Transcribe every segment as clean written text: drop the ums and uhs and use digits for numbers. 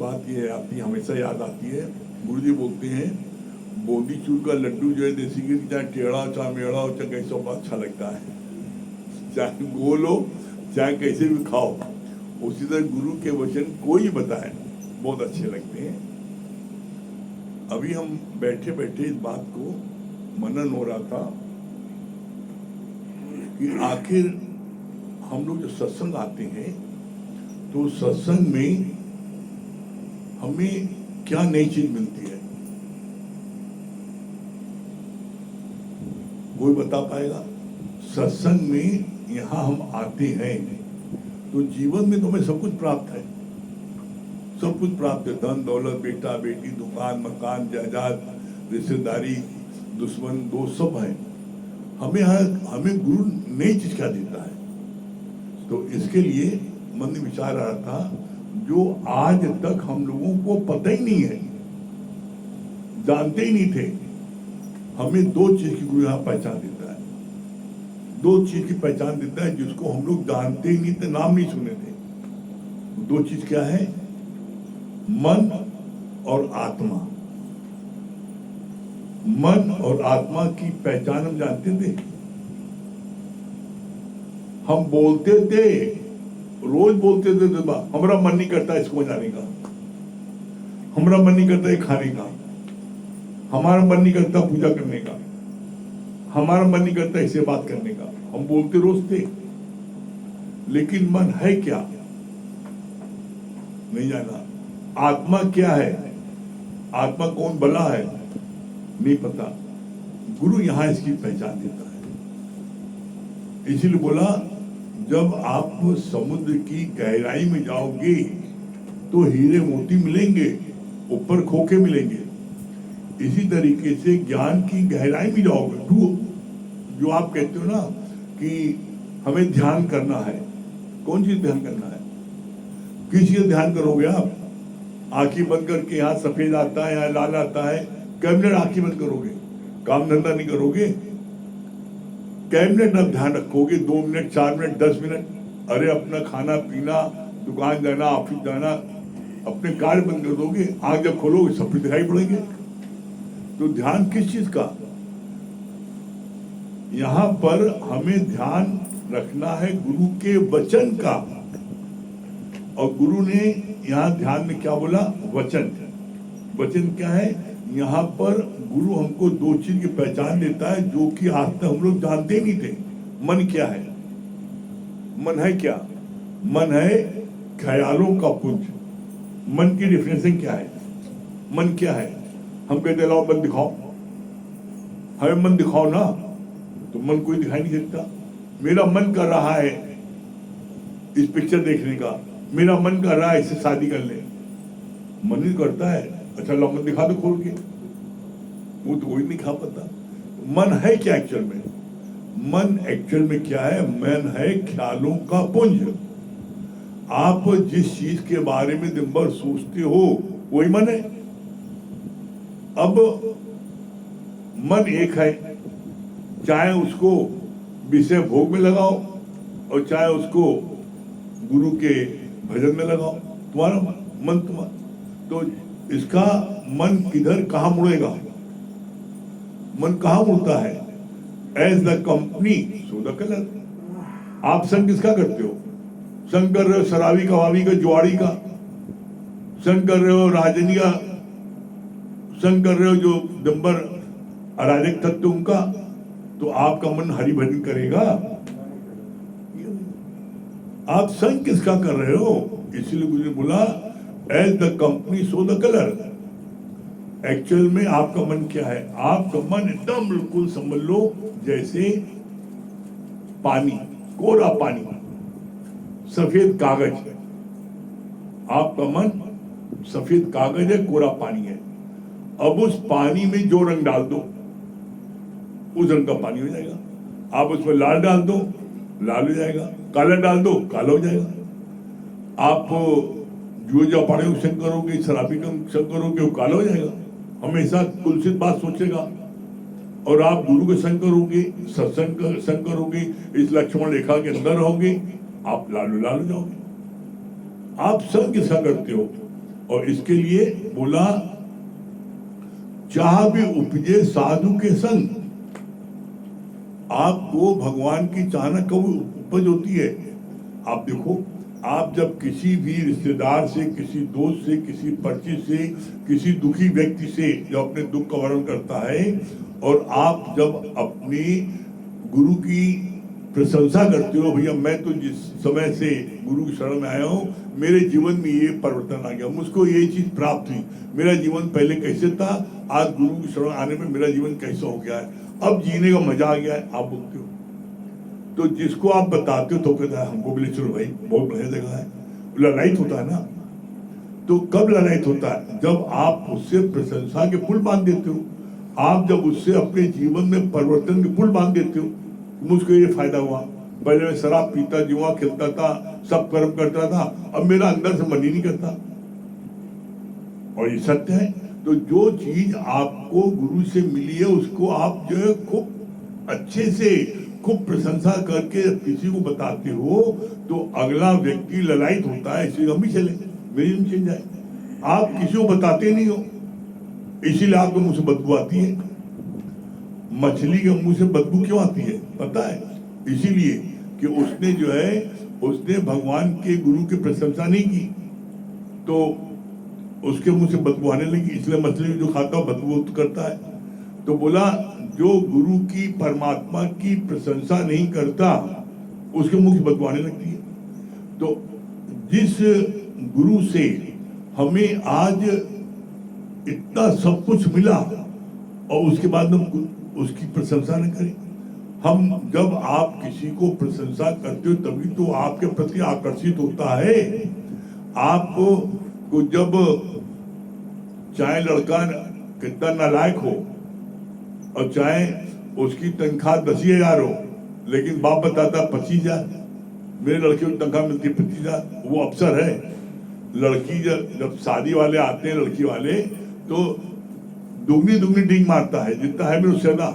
बात ये आती हमेशा याद आती है। गुरुजी बोलते हैं बूंदी चूर का लड्डू जो है देसी घी चाहे टेढ़ा हो चाहे मेढ़ा हो चाहे कैसा हो अच्छा लगता है, चाहे गोल हो चाहे कैसे भी खाओ। उसी तरह गुरु के वचन कोई बताए बहुत अच्छे लगते हैं। अभी हम बैठे बैठे इस बात को मनन हो रहा था कि आखिर हम लोग जो सत्संग आते हैं तो सत्संग में हमें क्या नई चीज मिलती है, कोई बता पाएगा? सत्संग में यहाँ हम आते हैं तो जीवन में तो हमें सब कुछ प्राप्त है, सब कुछ प्राप्त है, धन दौलत, बेटा बेटी, दुकान मकान जायदाद, रिश्तेदारी, दुश्मन दोस्त सब है। हमें गुरु नई चीज क्या देता है? तो इसके लिए मन में विचार आ रहा था जो आज तक हम लोगों को पता ही नहीं है, जानते ही नहीं थे। हमें दो चीज की गुरु यहाँ पहचान देता है, दो चीज की पहचान देता है जिसको हम लोग जानते ही नहीं थे, नाम नहीं सुने थे। दो चीज क्या है? मन और आत्मा। मन और आत्मा की पहचान हम जानते थे। हम बोलते थे, रोज बोलते थे हमारा मन नहीं करता इसको जाने का, हमारा मन नहीं करता ये खाने का, हमारा मन नहीं करता पूजा करने का, हमारा मन नहीं करता इसे बात करने का। हम बोलते रोज थे, लेकिन मन है क्या नहीं जाना। आत्मा क्या है, आत्मा कौन भला है नहीं पता। गुरु यहां इसकी पहचान देता है। इसीलिए बोला जब आप समुद्र की गहराई में जाओगे तो हीरे मोती मिलेंगे, ऊपर खोखे मिलेंगे। इसी तरीके से ज्ञान की गहराई में जाओगे तो जो आप कहते हो ना कि हमें ध्यान करना है, कौन चीज ध्यान करना है? किसी का ध्यान करोगे आप? आंखें बंद करके यहाँ सफेद आता है, यहाँ लाल आता है, कैबिनेट आंखें बंद करोगे, काम धंधा नहीं करोगे। कैबिनेट आप ध्यान रखोगे 2 मिनट 4 मिनट 10 मिनट। अरे अपना खाना पीना, दुकान जाना, ऑफिस जाना, अपने कार्य बंद कर दोगे, आंख जब खोलोगे सब कुछ दिखाई पड़ेंगे। तो ध्यान किस चीज का? यहाँ पर हमें ध्यान रखना है गुरु के वचन का। और गुरु ने यहाँ ध्यान में क्या बोला? वचन। वचन क्या है? यहाँ पर गुरु हमको दो चीज की पहचान देता है जो कि आज तक हम लोग जानते ही नहीं थे। मन क्या है? मन है क्या? मन है ख्यालों का पुंज। मन की डिफिनेशन क्या है? मन क्या है? हम कहते लाओ मन दिखाओ, हमें मन दिखाओ ना, तो मन कोई दिखाई नहीं देता। मेरा मन कर रहा है इस पिक्चर देखने का, मेरा मन कर रहा है इससे शादी कर ले, मन ही करता है। अच्छा लो मन दिखा दो खोल के, वो तो कोई नहीं खा पाता। मन है क्या एक्चुअल में? मन एक्चुअल में क्या है? मन है ख्यालों का पुंज। आप जिस चीज के बारे में दिन भर सोचते हो वही मन है। अब मन एक है, चाहे उसको विषय भोग में लगाओ और चाहे उसको गुरु के भजन में लगाओ, तुम्हारा मन तुम्हारा। तो इसका मन किधर कहाँ मुड़ेगा? मन कहाँ मुड़ता है? As the company so the colour. आप संग किसका करते हो? संग कर रहे हो शराबी कबाबी का, जुआड़ी का, संग कर रहे हो राजनी का, संग कर रहे हो जो दंबर अराजक तत्व उनका, तो आपका मन हरि भजन करेगा? आप संग किसका कर रहे हो? इसलिए मुझे बोला as the company so the colour. Actual में आपका मन क्या है? आपका मन एकदम बिल्कुल समझ लो जैसे पानी, कोरा पानी, सफेद कागज। आपका मन सफेद कागज है, कोरा पानी है। अब उस पानी में जो रंग डाल दो उस रंग का पानी हो जाएगा। आप उसमें लाल डाल दो लाल हो जाएगा, काला डाल दो काला हो जाएगा। आप जो जापाड़े को संग करोगे, शराबी का संग करोगे, वो काला हो जाएगा, हमेशा तुलसित बात सोचेगा। और आप गुरु के संग करोगे, सत्संग संग करोगे, इस लक्ष्मण रेखा के अंदर रहोगे, आप लालू लाल जाओगे। आप संग किसका करते हो? और इसके लिए बोला चाह भी उपजे साधु के संग। आपको भगवान की चाहना कब उपज होती है? आप देखो, आप जब किसी भी रिश्तेदार से, किसी दोस्त से, किसी परिचित से, किसी दुखी व्यक्ति से जो अपने दुख का वर्णन करता है, और आप जब अपनी गुरु की प्रशंसा करते हो, भैया मैं तो जिस समय से गुरु की शरण में आया हूँ, मेरे जीवन में ये परिवर्तन आ गया, मुझको ये चीज प्राप्त हुई, मेरा जीवन पहले कैसे था, आज गुरु की शरण आने में मेरा जीवन कैसा हो गया है, अब जीने का मजा आ गया है, आप बोलते हो। तो जिसको आप बताते हो तो कहता है हमको भी ले चलो भाई, बहुत बढ़िया जगह है। ललायत होता है ना। तो कब ललायत होता है? जब आप उससे प्रशंसा के पुल बांध देते हो, आप जब उससे अपने जीवन में परिवर्तन के पुल बांध देते हो। मुझको ये फायदा हुआ, पहले मैं शराब पीता, जुआ खेलता था, सब कर्म करता था, अब मेरा अंदर से मन ही नहीं करता, और ये सत्य है। तो जो चीज आपको गुरु से मिली है उसको आप जो है खूब अच्छे से, खूब प्रशंसा करके किसी को बताते हो, तो अगला व्यक्ति ललायत होता है, इसलिए हम भी चले, मेरी नहीं चेंज आए। आप किसी को बताते नहीं हो, इसीलिए आपके मुंह से बदबू आती है। मछली के मुंह से बदबू क्यों आती है पता है? इसीलिए कि उसने जो है, उसने भगवान के गुरु की प्रशंसा नहीं की, तो उसके मुंह से बदबू आने लगी। इसलिए मछली जो खाता है बदबू करता है। तो बोला जो गुरु की, परमात्मा की प्रशंसा नहीं करता, उसके मुंह से बदबू आने लगती है। तो जिस गुरु से हमें आज इतना सब कुछ मिला और उसके बाद हम उसकी प्रशंसा न करें। हम जब आप किसी को प्रशंसा करते हो तभी तो आपके प्रति आकर्षित होता है। आपको जब चाहे लड़का कितना नालायक हो और चाहे उसकी तनख्वाह 10,000 हो, लेकिन बाप बताता 25,000, मेरे लड़के को तनख्वाह मिलती है 25,000, वो अफसर है। लड़की जब शादी वाले आते हैं, लड़की वाले, तो दुगनी दुगनी डिंग मारता है, जितना है मेरे उससे ना,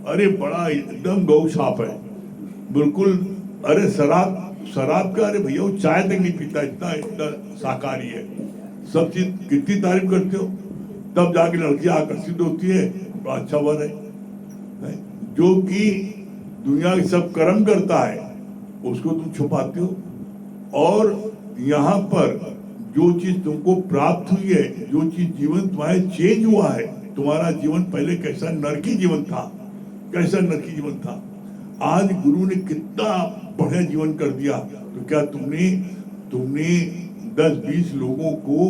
अरे बड़ा एकदम गौ छाप है बिल्कुल। अरे शराब का, अरे भैया वो चाय तक नहीं पीता, इतना शाकाहारी है। सब चीज कितनी तारीफ करते हो, तब जाके लड़की आकर्षित होती है, बड़ा अच्छा वर है। जो कि दुनिया के सब कर्म करता है उसको तुम छुपाते हो, और यहाँ पर जो चीज तुमको प्राप्त हुई है, जो चीज जीवन तुम्हारे चेंज हुआ है, तुम्हारा जीवन पहले कैसा नरकी जीवन था, कैसा नरकी जीवन था, आज गुरु ने कितना बढ़िया जीवन कर दिया। तो क्या तुमने 10-20 लोगों को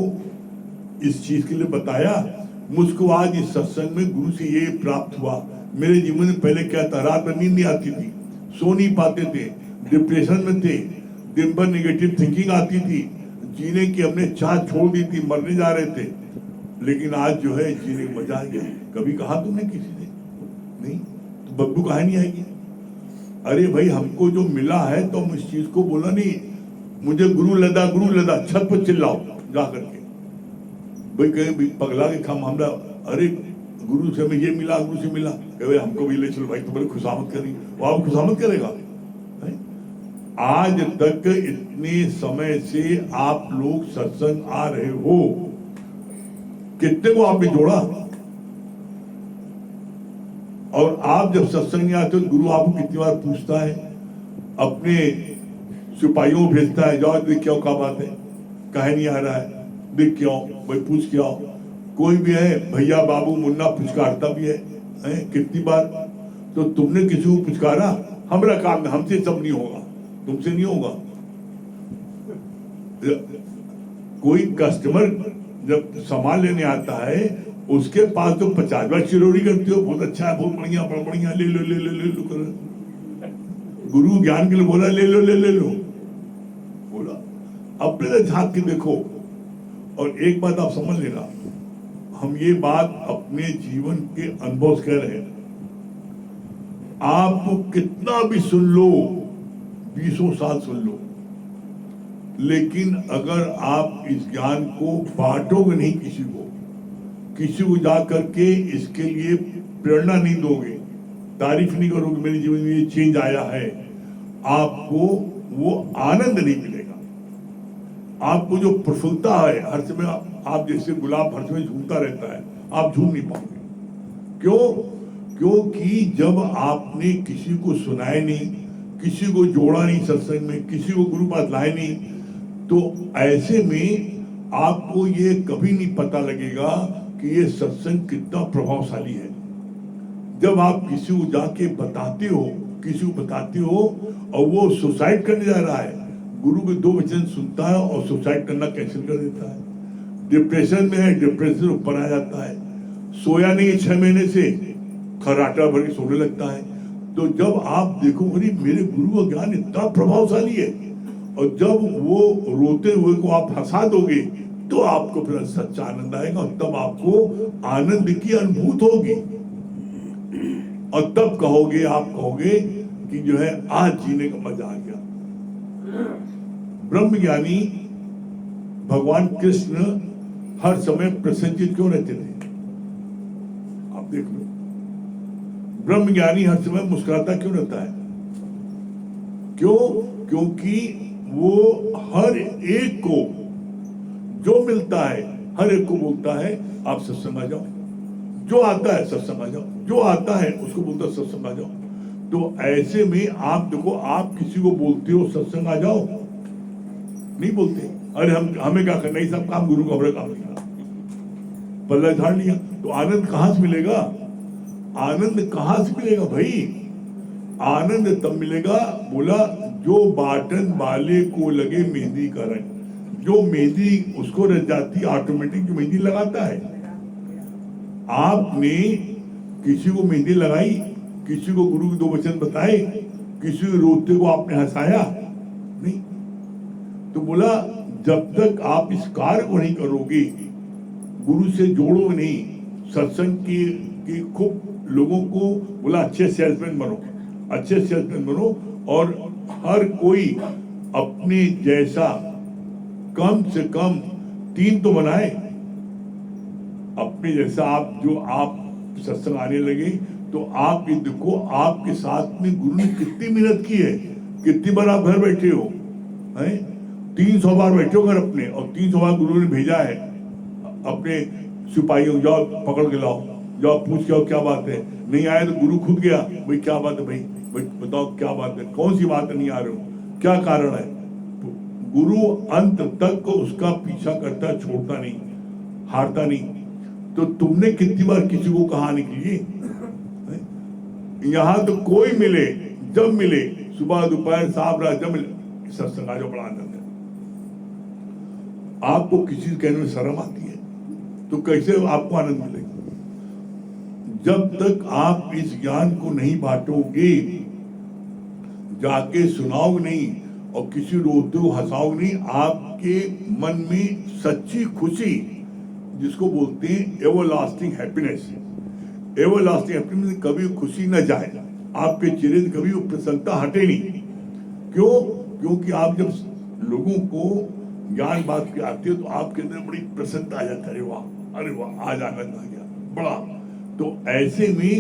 इस चीज के लिए बताया? मुझको आज इस सत्संग में गुरु से ये प्राप्त हुआ। मेरे जीवन में पहले क्या था, रात में नींद नहीं आती थी, सो नहीं पाते थे, डिप्रेशन में थे, दिन भर निगेटिव थिंकिंग आती थी, जीने की हमने चाह छोड़ दी थी, मरने जा रहे थे, लेकिन आज जो है जीने का मजा आ गया। कभी कहा तुमने किसी ने? नहीं। तो बब्बू कहा नहीं आएगी। अरे भाई हमको जो मिला है तो हम इस चीज को बोला नहीं, मुझे गुरु लदा छत पर चिल्लाओ जा करके, भाई कहीं पगला के खम हमरा, अरे गुरु से हमें ये मिला, गुरु से मिला, कहे हमको भी ले चलो भाई, तुम्हारी खुशामद करी, वो आप खुशामद करेगा? आज तक इतने समय से आप लोग सत्संग आ रहे हो, कितने को आपने जोड़ा? और आप जब सत्संग में आते हो गुरु आपको कितनी बार पूछता है, अपने सिपाहियों को भेजता है, जाओ देख क्या बात है, कहे नहीं आ रहा है, देख के आओ भाई, पूछ के आओ। कोई भी है भैया बाबू मुन्ना पुचकारता भी है कितनी बार। तो तुमने किसी को पुचकारा? हमारा काम है, हमसे सब नहीं होगा, तुमसे नहीं होगा। कोई कस्टमर जब सामान लेने आता है उसके पास तो 50 बार चिरौरी करते हो, बहुत अच्छा है, बहुत बढ़िया, बड़ा बढ़िया, ले लो ले लो ले लो कर। गुरु ज्ञान के लिए बोला ले लो ले ले लो, बोला अपने से झांक के देखो। और एक बात आप समझ लेना, हम ये बात अपने जीवन के अनुभव से कह रहे हैं। आप कितना भी सुन लो, 20 साल सुन लो, लेकिन अगर आप इस ज्ञान को बांटोगे नहीं किसी को जा करके इसके लिए प्रेरणा नहीं दोगे, तारीफ नहीं करोगे मेरे जीवन में ये चेंज आया है, आपको वो आनंद नहीं मिलेगा। आपको जो प्रफुल्लता है हर समय, आप जैसे गुलाब हर समय झूमता रहता है, आप झूम नहीं पाओगे। क्यों? क्योंकि जब आपने किसी को सुनाए नहीं, किसी को जोड़ा नहीं सत्संग में, किसी को गुरु पास लाए नहीं, तो ऐसे में आपको ये कभी नहीं पता लगेगा कि ये सत्संग कितना प्रभावशाली है। जब आप किसी को जाके बताते हो, किसी को बताते हो और वो सुसाइड करने जा रहा है, गुरु के 2 वचन सुनता है और सुसाइड करना कैंसिल कर देता है। डिप्रेशन में है, डिप्रेशन ऊपर आ जाता है, सोया नहीं 6 महीने से, खर्राटा भर के सोने लगता है। तो जब आप देखो अरे मेरे गुरु का ज्ञान इतना प्रभावशाली है, और जब वो रोते हुए को आप हंसा दोगे तो आपको फिर सच्चा आनंद आएगा, और तब आपको आनंद की अनुभूत होगी, और तब कहोगे, आप कहोगे कि जो है आज जीने का मजा आ गया। ब्रह्मज्ञानी भगवान कृष्ण हर समय प्रसन्नचित्त क्यों रहते थे? आप देख लो, ब्रह्मज्ञानी हर समय मुस्कुराता क्यों रहता है? क्यों? क्योंकि वो हर एक को जो मिलता है, हर एक को बोलता है आप सत्संग आ जाओ। जो आता है सत्संग आ जाओ, जो आता है उसको बोलता है सत्संग आ जाओ। तो ऐसे में आप देखो, आप किसी को बोलते हो सत्संग आ जाओ, नहीं बोलते। अरे हमें क्या करना, ही सब काम गुरु का बड़ा काम किया, पल्ला झाड़ लिया, तो आनंद कहां से मिलेगा? आनंद कहां से मिलेगा भाई? आनंद तब मिलेगा, बोला जो बाटन वाले को लगे मेहंदी का रंग, जो मेहंदी उसको रच जाती ऑटोमेटिक, जो मेहंदी लगाता है। आपने किसी को मेहंदी लगाई, किसी को गुरु के 2 वचन बताए, किसी को रोते को आपने हंसाया नहीं। तो बोला जब तक आप इस कार्य को नहीं करोगे, गुरु से जोड़ो नहीं, सत्संग की खूब लोगों को बोला अच्छे सेल्समैन बनो, अच्छे सेल्समैन बनो, और हर कोई अपने जैसा कम से कम 3 तो बनाए अपने जैसा। आप सत्संग आने लगे तो आप ये देखो, आपके साथ में गुरु ने कितनी मेहनत की है, कितनी बार आप घर बैठे हो, हैं 300 बार बैठे हो घर अपने, और 300 बार गुरु ने भेजा है अपने सिपाहियों, जाओ पकड़ के लाओ, जाओ पूछ के आओ क्या बात है। नहीं आए तो गुरु खुद गया, भाई क्या बात है, भाई बताओ क्या बात है, कौन सी बात है, नहीं आ रहे हो, क्या कारण है। गुरु अंत तक को उसका पीछा करता, छोड़ता नहीं, हारता नहीं। तो तुमने कितनी बार किसी को कहानी की? यहां तो कोई मिले, जब मिले, सुबह दोपहर साहब रात, जब मिले सत्संग आ जाओ, बड़ा आनंद है। आपको किसी कहने में शर्म आती है तो कैसे आपको आनंद मिलेगा? जब तक आप इस ज्ञान को नहीं बांटोगे, जाके सुनाओगे नहीं, और किसी रोते हो हंसाओगे नहीं, आपके मन में सच्ची खुशी, जिसको बोलते हैं एवरलास्टिंग हैप्पीनेस, एवरलास्टिंग हैप्पीनेस, कभी खुशी न जाए आपके चेहरे से, कभी वो प्रसन्नता हटे नहीं। क्यों? क्योंकि आप जब लोगों को ज्ञान बात के आते हो तो आपके अंदर बड़ी प्रसन्नता आ जाता है, अरे वाह आज आनंद आ गया बड़ा। तो ऐसे में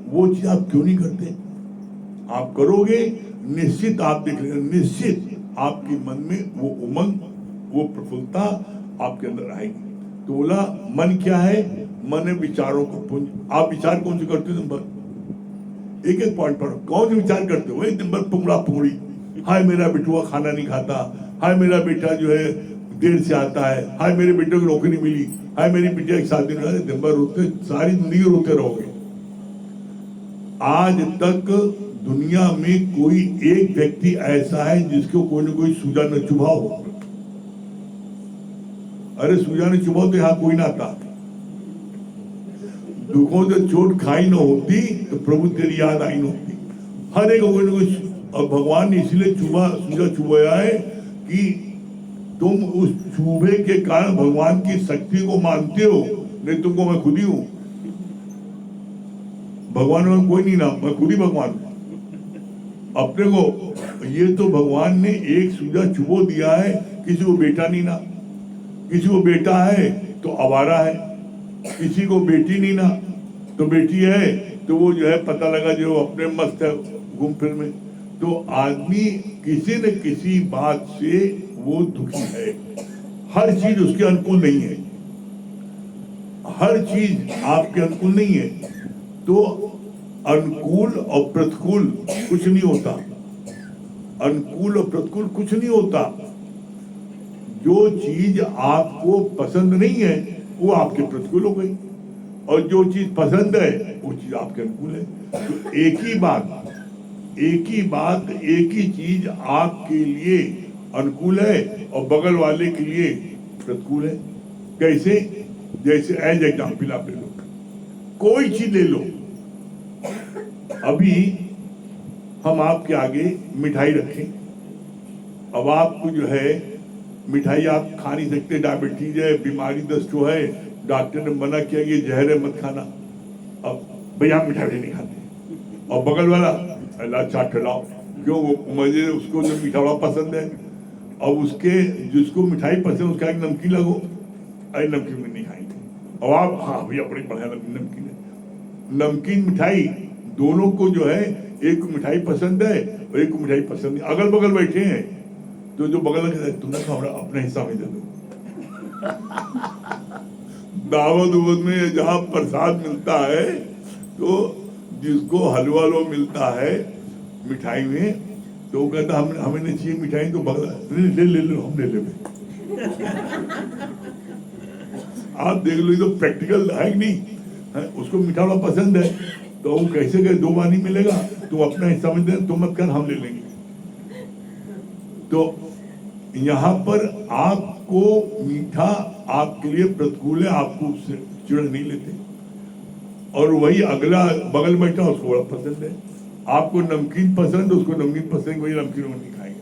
वो चीज आप क्यों नहीं करते? आप करोगे, निश्चित आप देख लेंगे, निश्चित आपके मन में वो उमंग, वो प्रफुल्लता आपके अंदर आएगी। तो बोला मन क्या है? मन है विचारों का पुंज। आप विचार कौन से करते हो दिन भर? एक एक पॉइंट पर कौन से विचार करते हो? दिन भर पुंगड़ा पुंगड़ी, हाय मेरा बेटुआ खाना नहीं खाता, हाय मेरा बेटा जो है देर से आता है, हाय मेरे बेटे को नौकरी मिली, हाय मेरी बिटिया की शादी नहीं। दिन भर रोते, सारी जिंदगी रोते रहोगे। आज तक दुनिया में कोई एक व्यक्ति ऐसा है जिसको कोई ना कोई सूजा न चुभा हो? अरे सूजा ने चुभा तो यहां कोई ना आता। दुखों से चोट खाई न होती तो प्रभु तेरी याद आई न होती। हर एक कोई ना कोई, और भगवान ने इसलिए सूजा चुभाया है कि तुम उस चूहे के कारण भगवान की शक्ति को मानते हो। नहीं तुमको मैं खुद ही हूं, भगवान में कोई नहीं नाम, मैं खुद ही भगवान हूं अपने को। ये तो भगवान ने एक सूजा चुभो दिया है, किसी को बेटा नहीं ना, किसी को बेटा है तो आवारा है, किसी को बेटी नहीं ना तो बेटी है तो वो जो है पता लगा जो अपने मस्त है घूम फिर में। तो आदमी किसी न किसी बात से वो दुखी है। हर चीज उसके अनुकूल नहीं है, हर चीज आपके अनुकूल नहीं है। तो अनुकूल और प्रतिकूल कुछ नहीं होता, अनुकूल और प्रतिकूल कुछ नहीं होता। जो चीज आपको पसंद नहीं है वो आपके प्रतिकूल हो गई, और जो चीज पसंद है वो चीज आपके अनुकूल है। तो एक ही बात एक ही चीज आपके लिए अनुकूल है और बगल वाले के लिए प्रतिकूल है। कैसे? जैसे एज एग्जाम्पल आप ले लो, कोई चीज ले लो। अभी हम आपके आगे मिठाई रखें, अब आपको जो है मिठाई आप खा नहीं सकते, डायबिटीज है, बीमारी दस्त है, डॉक्टर ने मना किया कि जहर है मत खाना। अब भैया मिठाई नहीं खाते, और बगल वाला अल्लाह चाट खिलाओ, क्यों? वो मुझे उसको जो मीठा बड़ा पसंद है, और उसके जिसको मिठाई पसंद है उसका एक नमकीन लगो, अरे नमकीन में नहीं खाएंगे। और आप हाँ भैया बड़ी बढ़िया नमकीन है, नमकीन मिठाई दोनों को जो है, एक को मिठाई पसंद है और एक को मिठाई पसंद नहीं, अगल बगल बैठे हैं, तो जो बगल में तुमने खाओ अपने हिस्सा में दे दो। दावत उवत में जहाँ प्रसाद मिलता है तो जिसको हलवा लो मिलता है मिठाई में, तो वो कहता हमें नहीं चाहिए मिठाई, तो बगल ले लो हम ले ले। आप देख लो, तो प्रैक्टिकल है कि नहीं है? उसको मीठा वाला पसंद है तो वो कैसे गए, 2 बार नहीं मिलेगा, तुम अपना हिस्सा में दे, तुम मत कर हम ले लेंगे। तो यहाँ पर आपको मीठा आपके लिए प्रतिकूल है, आपको उससे चिड़ नहीं लेते, और वही अगला बगल बैठा उसको बड़ा पसंद है। आपको नमकीन पसंद, उसको नमकीन पसंद, वही नमकीन वो नहीं खाएंगे,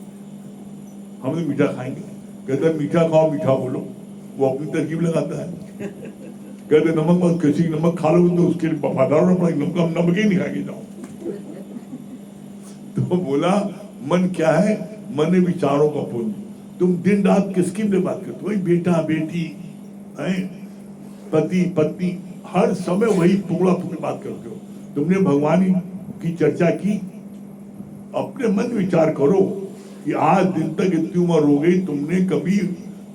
हम तो मीठा खाएंगे। कहते मीठा खाओ मीठा बोलो, वो अपनी तरकीब लगाता है। कहते नमक मत, किसी नमक खा लो तो उसके लिए वफादार होना पड़ेगा, नमक ही नहीं खाएंगे जाओ। तो बोला मन क्या है? मन है विचारों का पुंज। तुम दिन रात किसकी लिए बात करते हो? वही बेटा बेटी है, पति पत्नी, हर समय वही टुकड़ा टुकड़ी बात करते हो। तुमने भगवान की चर्चा की? अपने मन विचार करो कि आज दिन तक इतनी उम्र हो गई, तुमने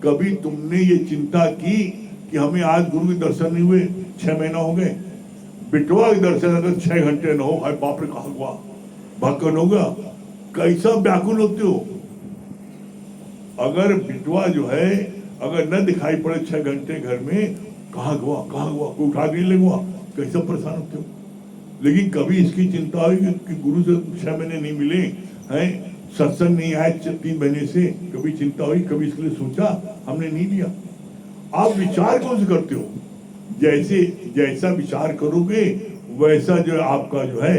कभी तुमने ये चिंता की कि हमें आज गुरु के दर्शन नहीं हुए, 6 महीना हो गए। बिटवा के दर्शन अगर 6 घंटे न हो, हाय बाप रे कहा हुआ भक्कन होगा, कैसा व्याकुल होते हो। अगर बिटवा जो है अगर न दिखाई पड़े 6 घंटे घर में, कहाँ हुआ कोई उठा नहीं लगवा, कैसा परेशान होते हो। लेकिन कभी इसकी चिंता हुई कि गुरु से 6 महीने नहीं मिले हैं, सत्संग नहीं आए 3 महीने से, कभी चिंता हुई, कभी इसके लिए सोचा, हमने नहीं लिया। आप विचार कौन से करते हो? जैसा विचार करोगे वैसा जो आपका जो है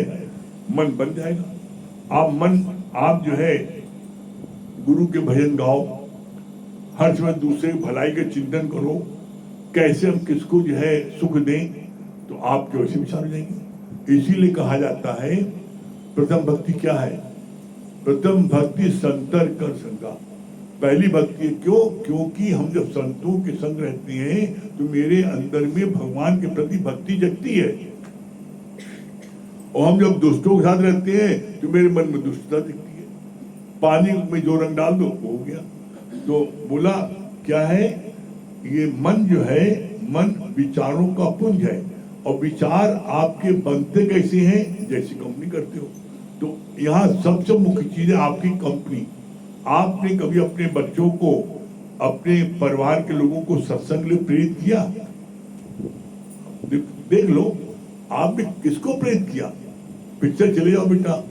मन बन जाएगा। आप जो है गुरु के भजन गाओ, हर समय दूसरे भलाई के चिंतन करो, कैसे हम किसको जो है सुख दें, तो आपके वैसे विचार हो जाएंगे। इसीलिए कहा जाता है प्रथम भक्ति क्या है? प्रथम भक्ति संतर कर संगा। पहली भक्ति क्यों? क्योंकि हम जब संतों के संग रहते हैं तो मेरे अंदर में भगवान के प्रति भक्ति जगती है, और हम जब दुष्टों के साथ रहते हैं तो मेरे मन में दुष्टता दिखती है। पानी में जो रंग डाल दो वो हो गया। तो बोला क्या है? ये मन जो है, मन विचारों का पुंज है, और विचार आपके बनते कैसे हैं? जैसी कंपनी करते हो। तो यहाँ सबसे मुख्य चीज है आपकी कंपनी। आपने कभी अपने बच्चों को, अपने परिवार के लोगों को सत्संग लिए प्रेरित किया? देख लो आपने किसको प्रेरित किया। पिक्चर चले जाओ बेटा,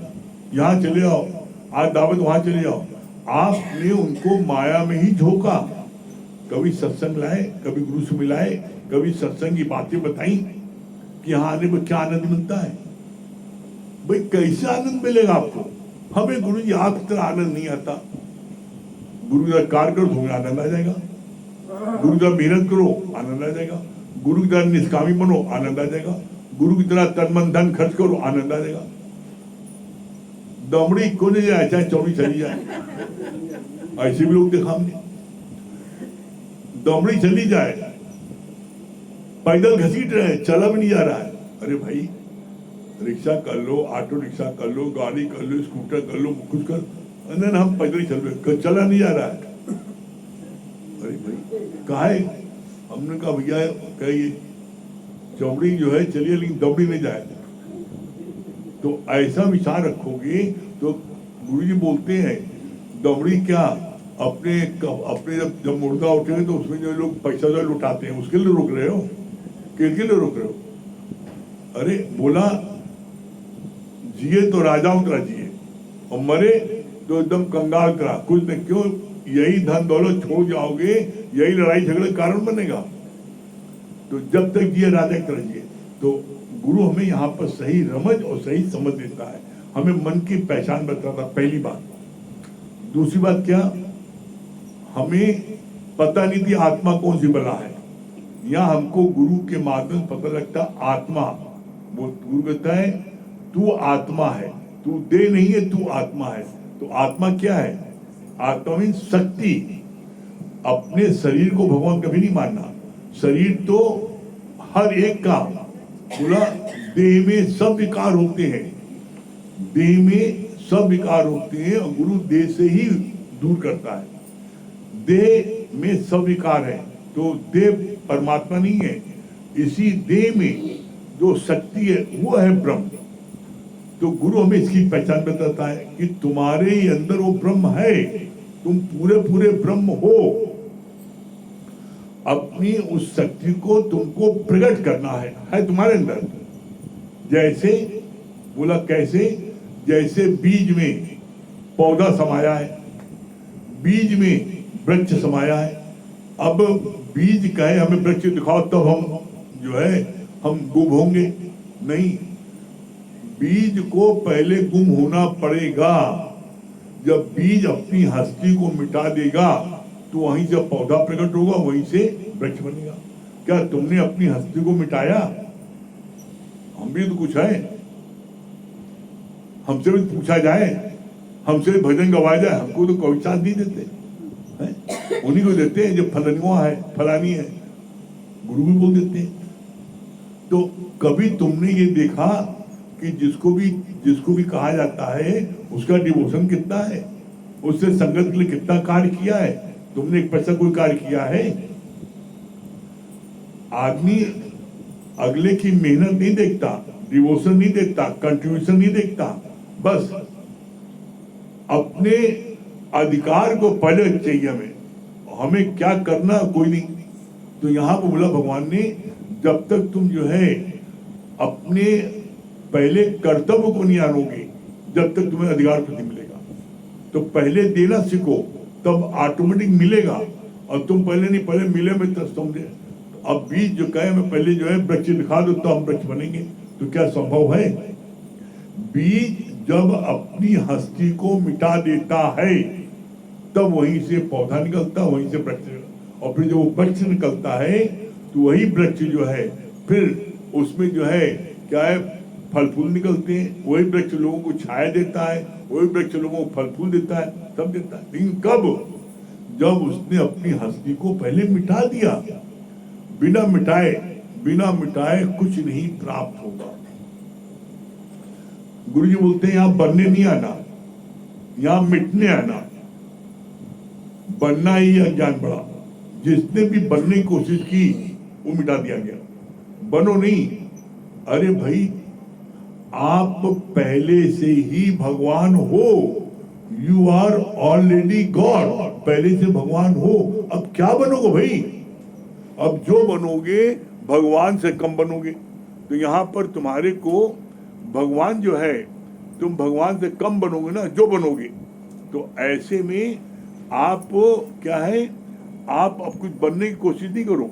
यहाँ चले जाओ, आज दावत वहां चले जाओ, आपने उनको माया में ही झोंका। कभी सत्संग लाए, कभी गुरु से मिलाए, कभी सत्संग की बातें बताई कि यहाँ आने में क्या आनंद मिलता है। भाई कैसे आनंद मिलेगा आपको? हमें गुरु जी आपकी तरह आनंद नहीं आता। गुरु का कार्य करो तो आनंद आ जाएगा, गुरु का मेहनत करो आनंद आ जाएगा, गुरु की तरह निष्कामी बनो आनंद आ जाएगा, गुरु की तरह तन मन धन खर्च करो आनंद आ जाएगा। दमड़ी को नहीं जाए चाहे चौड़ी चली जाए, ऐसे भी लोग देखा हमने। दमड़ी चली जाए, पैदल घसीट रहे, चला भी नहीं जा रहा है। अरे भाई रिक्शा कर लो, ऑटो रिक्शा कर लो, गाड़ी कर लो, स्कूटर कर लो, कुछ कर, हम पैदल ही चल रहे, चला नहीं जा रहा है। अरे भाई कहा है, हमने कहा भैया कहिए चौड़ी जो है चलिए लेकिन दौड़ी नहीं जाए। तो ऐसा विचार रखोगे तो गुरु जी बोलते हैं दौड़ी क्या अपने अपने जब मुर्दा उठेंगे तो उसमें जो लोग पैसा जो लुटाते हैं उसके लिए रोक रहे हो, किसके लिए रोक रहे हो? अरे बोला जिए तो राजाओं तरह जिए और मरे तो एकदम कंगाल करा कुछ नहीं। क्यों? यही धन दौलत छोड़ जाओगे, यही लड़ाई झगड़े का कारण बनेगा। तो जब तक जिए राजा की तरह जिए। तो गुरु हमें यहाँ पर सही रमज और सही समझ देता है, हमें मन की पहचान बताता। पहली बात। दूसरी बात क्या, हमें पता नहीं थी आत्मा कौन सी बला है। यहाँ हमको गुरु के माध्यम से पता लगता आत्मा। वो गुरु कहता है तू आत्मा है, तू देह नहीं है, तू आत्मा है। तो आत्मा क्या है? आत्मा मीन शक्ति। अपने शरीर को भगवान कभी नहीं मानना। शरीर तो हर एक का पूरा, देह में सब विकार होते हैं, देह में सब विकार होते हैं और गुरु देह से ही दूर करता है। देह में सब विकार है तो देह परमात्मा नहीं है। इसी देह में जो शक्ति है वो है ब्रह्म। तो गुरु हमें इसकी पहचान बताता है कि तुम्हारे ही अंदर वो ब्रह्म है, तुम पूरे पूरे ब्रह्म हो। अपनी उस शक्ति को तुमको प्रकट करना है तुम्हारे अंदर। जैसे बोला कैसे? जैसे बीज में पौधा समाया है, बीज में वृक्ष समाया है। अब बीज कहे हमें वृक्ष दिखाओ तब हम जो है हम गुम होंगे, नहीं। बीज को पहले गुम होना पड़ेगा। जब बीज अपनी हस्ती को मिटा देगा तो वहीं से पौधा प्रकट होगा, वहीं से वृक्ष बनेगा। क्या तुमने अपनी हस्ती को मिटाया? हम भी तो कुछ है, हमसे भी पूछा जाए, हमसे भी भजन गवाया जाए, हमको तो कोई चांस नहीं देते हैं। उन्हीं को देते हैं जो फलनुआ है, फलानी है, गुरु भी बोल देते हैं। तो कभी तुमने ये देखा कि जिसको भी कहा जाता है उसका डिवोशन कितना है, उससे संगत के लिए कितना कार्य किया है? तुमने एक पैसा कोई कार्य किया है? आदमी अगले की मेहनत नहीं देखता, डिवोशन नहीं देखता, कंट्रीब्यूशन नहीं देखता, बस अपने अधिकार को पहले चाहिए। हमें क्या करना कोई नहीं। तो यहाँ पर बोला भगवान ने जब तक तुम जो है अपने पहले कर्तव्य को नहीं जानोगे जब तक तुम्हें अधिकार नहीं मिलेगा। तो पहले देना सीखो तब ऑटोमेटिक मिलेगा। और तुम पहले नहीं, पहले मिले में तब समझे। अब बीज जो कहे मैं पहले जो है वृक्ष दिखा दो तो हम वृक्ष बनेंगे, तो क्या संभव है? बीज जब अपनी हस्ती को मिटा देता है तब वहीं से पौधा निकलता, वहीं से वृक्ष। और फिर जब वृक्ष निकलता है तो वही वृक्ष जो है फिर उसमें जो है क्या है, फल फूल निकलते हैं। वही वृक्ष लोगों को छाया देता है, वही वृक्ष लोगों को फल फूल देता है, सब देता है। लेकिन कब? जब उसने अपनी हस्ती को पहले मिटा दिया। बिना मिटाए कुछ नहीं प्राप्त होगा। गुरु जी बोलते हैं यहां बनने नहीं आना, यहां मिटने आना। बनना ही अज्ञान बड़ा। जिसने भी बनने की कोशिश की वो मिटा दिया गया। बनो नहीं। अरे भाई आप पहले से ही भगवान हो, यू आर ऑलरेडी गॉड। पहले से भगवान हो, अब क्या बनोगे भाई? अब जो बनोगे भगवान से कम बनोगे। तो यहाँ पर तुम्हारे को भगवान जो है, तुम भगवान से कम बनोगे ना जो बनोगे। तो ऐसे में आप क्या है, आप अब कुछ बनने की कोशिश नहीं करो,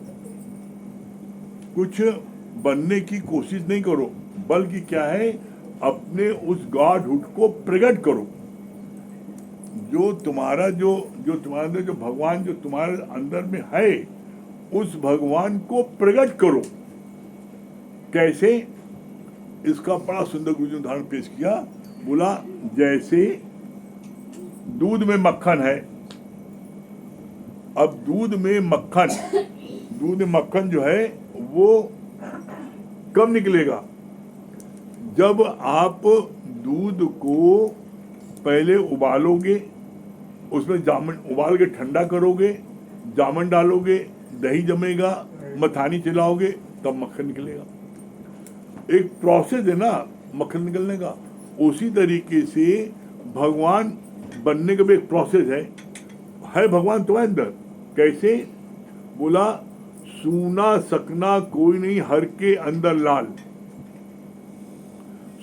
कुछ बनने की कोशिश नहीं करो, बल्कि क्या है अपने उस गॉडहुड को प्रकट करो। जो तुम्हारा जो तुम्हारे अंदर जो भगवान जो तुम्हारे अंदर में है उस भगवान को प्रकट करो। कैसे? इसका बड़ा सुंदर गुरु जी ने उदाहरण पेश किया। बोला जैसे दूध में मक्खन है। अब दूध में मक्खन जो है वो कब निकलेगा? जब आप दूध को पहले उबालोगे, उसमें जामन उबाल के ठंडा करोगे, जामन डालोगे, दही जमेगा, मथानी चलाओगे तब मक्खन निकलेगा। एक प्रोसेस है ना मक्खन निकलने का। उसी तरीके से भगवान बनने का भी एक प्रोसेस है भगवान तुम्हारे अंदर। कैसे? बोला सूना सकना कोई नहीं हर के अंदर लाल।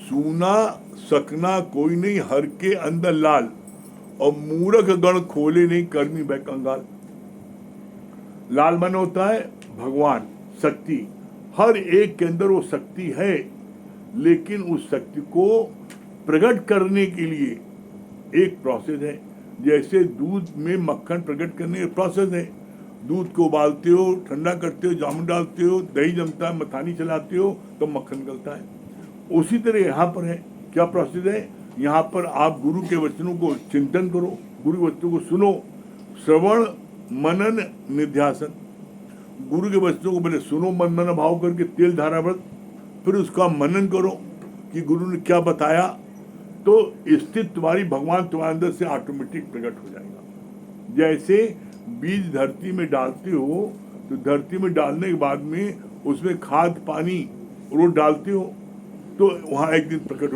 सूना सकना कोई नहीं हर के अंदर लाल, और मूर्ख गण खोले नहीं कर्मी भय कंगाल। लाल मन होता है भगवान, शक्ति। हर एक के अंदर वो शक्ति है, लेकिन उस शक्ति को प्रकट करने के लिए एक प्रोसेस है। जैसे दूध में मक्खन प्रकट करने का प्रोसेस है। दूध को उबालते हो, ठंडा करते हो, जामुन डालते हो, दही जमता है, मथानी चलाते हो तो मक्खन निकलता है। उसी तरह यहाँ पर है। क्या प्रोसेस है? यहाँ पर आप गुरु के वचनों को चिंतन करो, गुरु वचनों को सुनो, श्रवण मनन निध्यासन। गुरु के वचनों को पहले सुनो मन मन भाव करके तेल धारा व्रत, फिर उसका मनन करो कि गुरु ने क्या बताया, तो स्थित तुम्हारी भगवान तुम्हारे अंदर से ऑटोमेटिक प्रकट हो जाएगा। जैसे बीज धरती में डालते हो तो धरती में डालने के बाद में उसमें खाद पानी रोज डालते हो तो वहाँ एक दिन प्रकट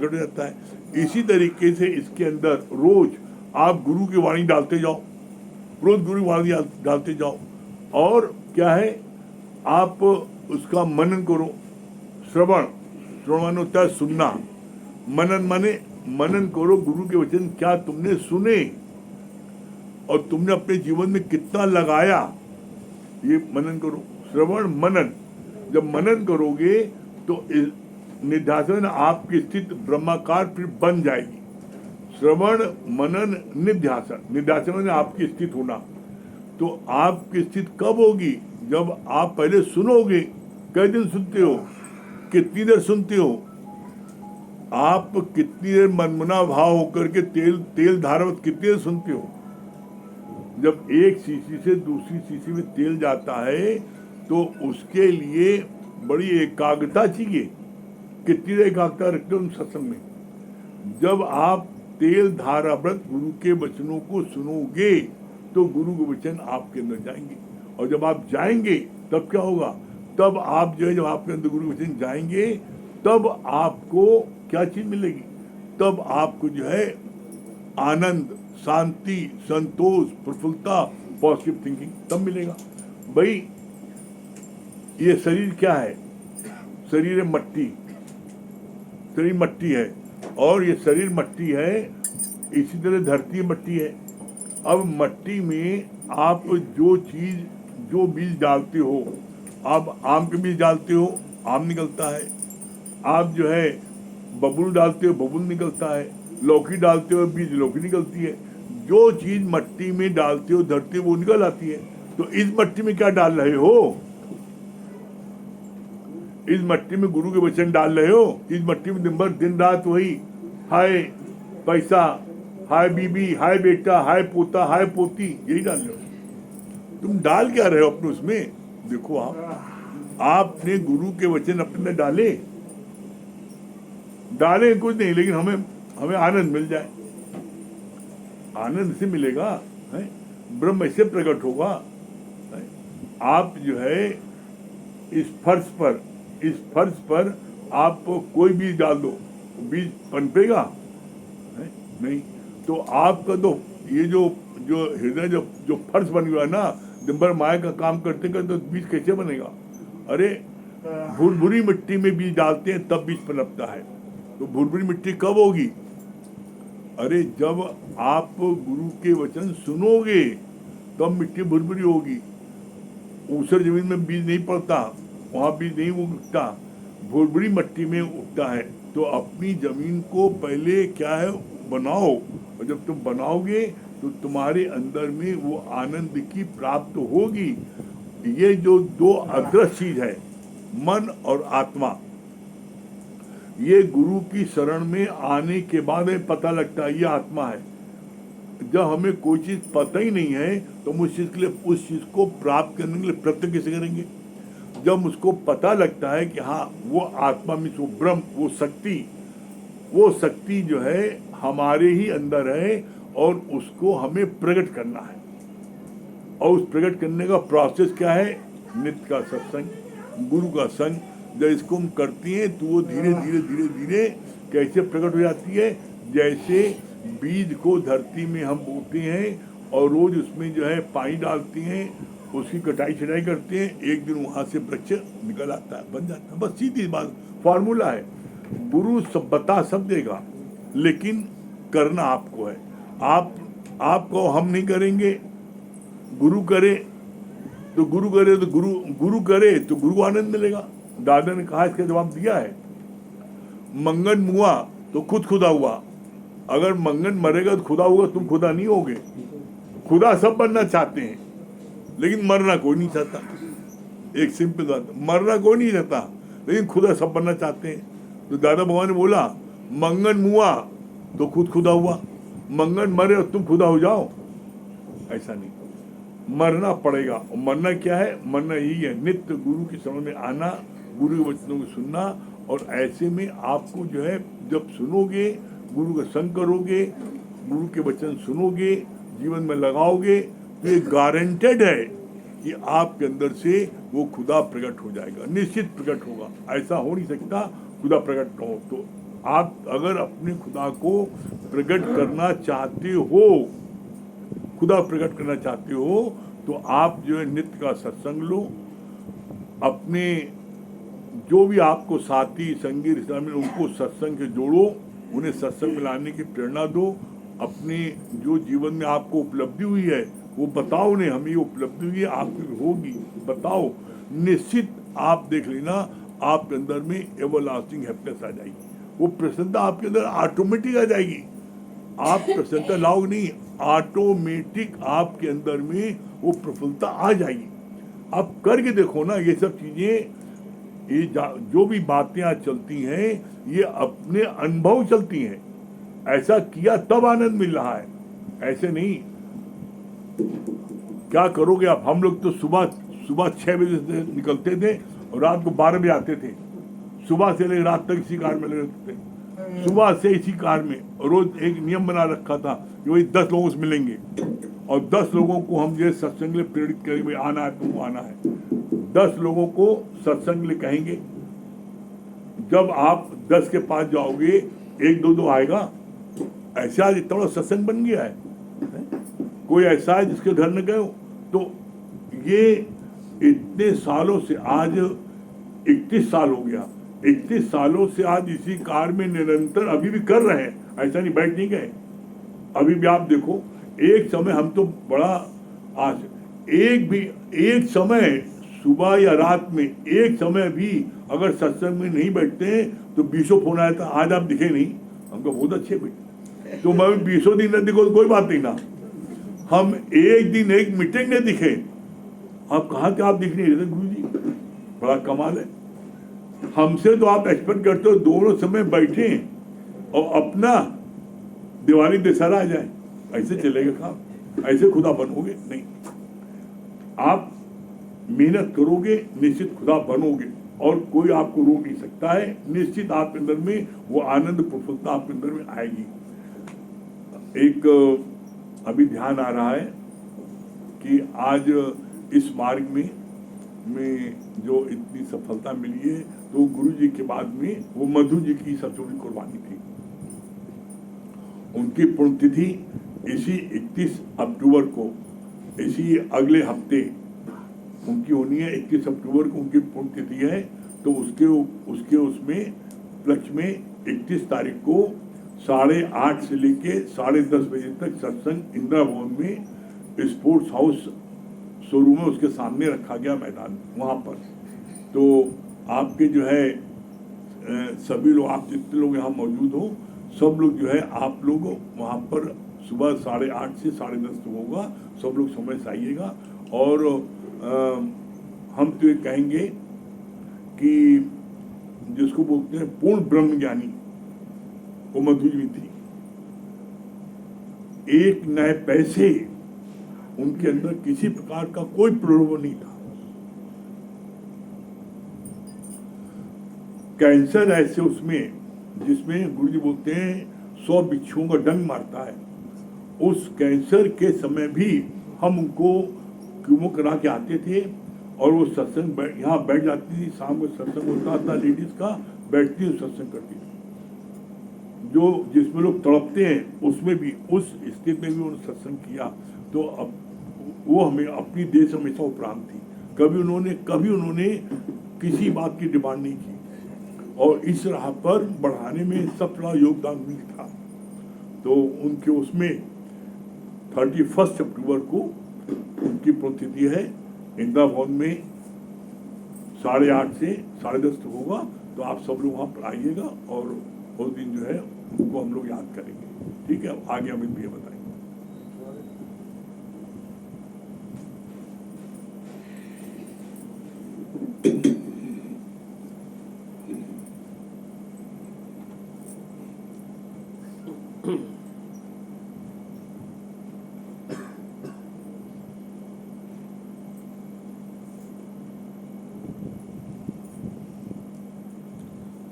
हो जाता है। इसी तरीके से इसके अंदर रोज आप गुरु की वाणी डालते जाओ, रोज गुरु वाणी डालते जाओ। और क्या है? आप उसका मनन करो। श्रवण होता है सुनना, मनन माने मनन करो गुरु के वचन क्या तुमने सुने और तुमने अपने जीवन में कितना लगाया, ये मनन करो। श्रवण मनन, जब मनन करोगे तो निध्यासन आपकी स्थिति ब्रह्माकार फिर बन जाएगी। श्रवण मनन निध्यासन, निध्यासन में आपकी स्थिति होना। तो आपकी स्थिति कब होगी? जब आप पहले सुनोगे। कई दिन सुनते हो? कितनी देर सुनते हो? आप कितनी देर मनमना भाव होकर के तेल धारावत कितनी देर सुनते हो? जब एक शीशी से दूसरी शीशी में तेल जाता है तो उसके लिए बड़ी एकाग्रता चाहिए। कितनी देर एकाग्रता रखते हो सत्संग में? जब आप तेल धारा व्रत गुरु के वचनों को सुनोगे तो गुरु के वचन आपके अंदर जाएंगे। और जब आप जाएंगे तब क्या होगा? तब आप जो है, जब आपके अंदर गुरु के वचन जाएंगे तब आपको क्या चीज मिलेगी? तब आपको जो है आनंद, शांति, संतोष, प्रफुल्लता, पॉजिटिव थिंकिंग तब मिलेगा। भाई ये शरीर क्या है? शरीर है मट्टी, शरीर मट्टी है। और ये शरीर मट्टी है, इसी तरह धरती मट्टी है। अब मट्टी में आप जो बीज डालते हो, आप आम के बीज डालते हो, आम निकलता है। आप जो है बबूल डालते हो, बबूल निकलता है। लौकी डालते हो, बीज लौकी निकलती है। जो चीज मट्टी में डालते हो धरती वो निकल आती है। तो इस मट्टी में क्या डाल रहे हो? इस मट्टी में गुरु के वचन डाल रहे हो। इस मट्टी में दिन रात वही हाय पैसा, हाय बीबी, हाय बेटा, हाय पोता, हाय पोती, यही डाल रहे हो। तुम डाल क्या रहे हो अपने उसमें? देखो आपने गुरु के वचन अपने डाले कुछ नहीं, लेकिन हमें आनंद मिल जाए। आनंद से मिलेगा, है? ब्रह्म ऐसे प्रकट होगा। है? आप जो है इस फर्श पर आप कोई बीज डाल दो, बीज पनपेगा? नहीं। तो आपका तो ये जो हृदय जो फर्श बन गया ना, दिन भर माया का काम करते करते तो बीज कैसे बनेगा? अरे भुरभुरी मिट्टी में बीज डालते हैं तब बीज पनपता है। तो भुरभुरी मिट्टी कब होगी? अरे जब आप गुरु के वचन सुनोगे तब मिट्टी भुरभुरी होगी। ऊसर जमीन में बीज नहीं पड़ता, वहाँ बीज नहीं उगता, भुरभुरी मिट्टी में उगता है। तो अपनी जमीन को पहले क्या है बनाओ, और जब तुम बनाओगे तो तुम्हारे अंदर में वो आनंद की प्राप्त होगी। ये जो दो अदृश्य चीज है, मन और आत्मा, ये गुरु की शरण में आने के बाद हमें पता लगता है ये आत्मा है। जब हमें कोई चीज पता ही नहीं है तो हम उस चीज को प्राप्त करने के लिए प्रयत्न कैसे करेंगे? जब उसको पता लगता है कि हाँ वो आत्मा में वो ब्रह्म, वो शक्ति जो है हमारे ही अंदर है और उसको हमें प्रकट करना है। और उस प्रकट करने का प्रोसेस क्या है? नित्य का सत्संग, गुरु का संग। जब इसको हम करती हैं तो वो धीरे धीरे धीरे धीरे कैसे प्रकट हो जाती है? जैसे बीज को धरती में हम बोते हैं और रोज उसमें जो है पानी डालती हैं, उसकी कटाई छटाई करते हैं, एक दिन वहाँ से वृक्ष निकल आता है, बन जाता है। बस सीधी बात, फॉर्मूला है। गुरु सब बता सब देगा, लेकिन करना आपको है। आपको हम नहीं करेंगे, गुरु करे तो गुरु करे तो गुरु करे तो गुरु आनंद मिलेगा। दादा ने कहा, इसका जवाब दिया है, मंगन मुआ तो खुद खुदा हुआ। अगर मंगन मरेगा तो खुदा होगा, तुम खुदा नहीं होगे। खुदा सब बनना चाहते हैं, लेकिन मरना कोई नहीं चाहता। एक सिंपल बात, मरना कोई नहीं चाहता, लेकिन खुदा सब बनना चाहते हैं। तो दादा भगवान ने बोला, मंगन मुआ तो खुद खुदा हुआ, मंगन मरे और तुम खुदा हो जाओ, ऐसा नहीं। मरना पड़ेगा। और मरना क्या है? मरना यही है, नित्य गुरु के शरण में आना, गुरु के वचनों को सुनना। और ऐसे में आपको जो है, जब सुनोगे, गुरु का संग करोगे, गुरु के वचन सुनोगे, जीवन में लगाओगे, तो ये गारंटेड है कि आपके अंदर से वो खुदा प्रकट हो जाएगा, निश्चित प्रकट होगा। ऐसा हो नहीं सकता खुदा प्रकट न हो। तो आप अगर अपने खुदा को प्रकट करना चाहते हो, खुदा प्रकट करना चाहते हो, तो आप जो है नित्य का सत्संग लो। अपने जो भी आपको साथी संगी रिश्ता में, उनको सत्संग से जोड़ो, उन्हें सत्संग में लाने की प्रेरणा दो। अपने जो जीवन में आपको उपलब्धि हुई है वो बताओ उन्हें, हमें ये उपलब्धि हुई है, आपकी होगी, बताओ। निश्चित आप देख लेना, आपके अंदर में एवरलास्टिंग हैप्पीनेस आ जाएगी। वो प्रसन्नता आपके अंदर ऑटोमेटिक आ जाएगी। आप प्रसन्नता लाओगे नहीं, ऑटोमेटिक आपके अंदर में वो प्रफुल्लता आ जाएगी। आप करके देखो ना, ये सब चीजें, ये जो भी बातें आज चलती हैं, ये अपने अनुभव चलती हैं। ऐसा किया तब आनंद मिल रहा है, ऐसे नहीं। क्या करोगे आप? हम लोग तो सुबह 6 बजे से निकलते थे और रात को 12 बजे आते थे। सुबह से लेकर रात तक इसी कार में लगे रहते थे, सुबह से इसी कार में। रोज एक नियम बना रखा था कि वही 10 लोगों से मिलेंगे और 10 लोगों को हम ये सत्संग लिए प्रेरित करेंगे, आना है तुमको आना है। 10 लोगों को सत्संग लिए कहेंगे। जब आप 10 के पास जाओगे, 1-2 आएगा। ऐसा आज इतना बड़ा सत्संग बन गया है। कोई ऐसा है जिसके घर न गए हो? तो ये इतने सालों से, आज 31 साल हो गया, 31 सालों से आज इसी कार में निरंतर अभी भी कर रहे हैं। ऐसा नहीं बैठ नहीं गए, अभी भी आप देखो। एक समय हम तो बड़ा आज एक समय सुबह या रात में एक समय भी अगर सत्संग में नहीं बैठते हैं तो 20 फोन आया था, आज आप दिखे नहीं। हमको बहुत अच्छे भाई, तो मैं 20 दिन न दिखो तो कोई बात नहीं ना। हम एक दिन एक मीटिंग में दिखे, आप कहा कि आप दिख नहीं रहे गुरु जी, बड़ा कमाल है। हमसे तो आप एक्सपेक्ट करते हो दोनों समय बैठे और अपना दिवाली दशहरा आ जाए, ऐसे चलेगा काम? ऐसे खुदा बनोगे नहीं। आप मेहनत करोगे, निश्चित खुदा बनोगे और कोई आपको रोक नहीं सकता है। निश्चित आपके अंदर में वो आनंद प्रफुल्लता आपके अंदर में आएगी। एक अभी ध्यान आ रहा है कि आज इस मार्ग में जो इतनी सफलता मिली है, तो गुरु जी के बाद में वो मधु जी की सबसे बड़ी कुर्बानी थी। उनकी पुण्यतिथि इसी 31 अक्टूबर को, इसी अगले हफ्ते उनकी होनी है। 31 अक्टूबर को उनकी पुण्यतिथि है। तो उसके उसमें उपलक्ष्य में 31 तारीख को 8:30 से लेके 10:30 बजे तक सत्संग इंदिरा भवन में स्पोर्ट्स हाउस शोरूम है, उसके सामने रखा गया मैदान, वहाँ पर। तो आपके जो है सभी लोग, आप जितने लोग यहाँ मौजूद हो, सब लोग जो है आप लोग वहाँ पर सुबह 8:30 से 10:30 तक होगा। सब लोग समय से आइएगा। और हम तो ये कहेंगे कि जिसको बोलते हैं पूर्ण ब्रह्म ज्ञानी, वो मधु जी थी। एक नए पैसे उनके अंदर किसी प्रकार का कोई प्रलोभन नहीं था। कैंसर ऐसे उसमें, जिसमें गुरु जी बोलते हैं 100 बिच्छुओं का डंक मारता है, उस कैंसर के समय भी हम उनको वो करा के आते थे और वो सत्संग यहाँ बैठ जाती थी, शाम को सत्संग होता था लेडीज का, बैठती और सत्संग करती थी। जो जिसमें लोग तड़पते हैं उसमें भी, उस स्थिति में भी उन्होंने सत्संग किया। तो अब वो हमें अपनी देश हमेशा उपरांत थी, कभी उन्होंने किसी बात की डिमांड नहीं की और इस राह पर बढ़ाने में सब बड़ा योगदान भी था। तो उनके उसमें 31 अक्टूबर को उनकी पुण्यतिथि है। इंदिरा भवन में 8:30 से 10:30 तक होगा, तो आप सब लोग वहाँ पर आइएगा और उस दिन जो है उनको हम लोग याद करेंगे। ठीक है, आगे अमित भी ये बताएंगे।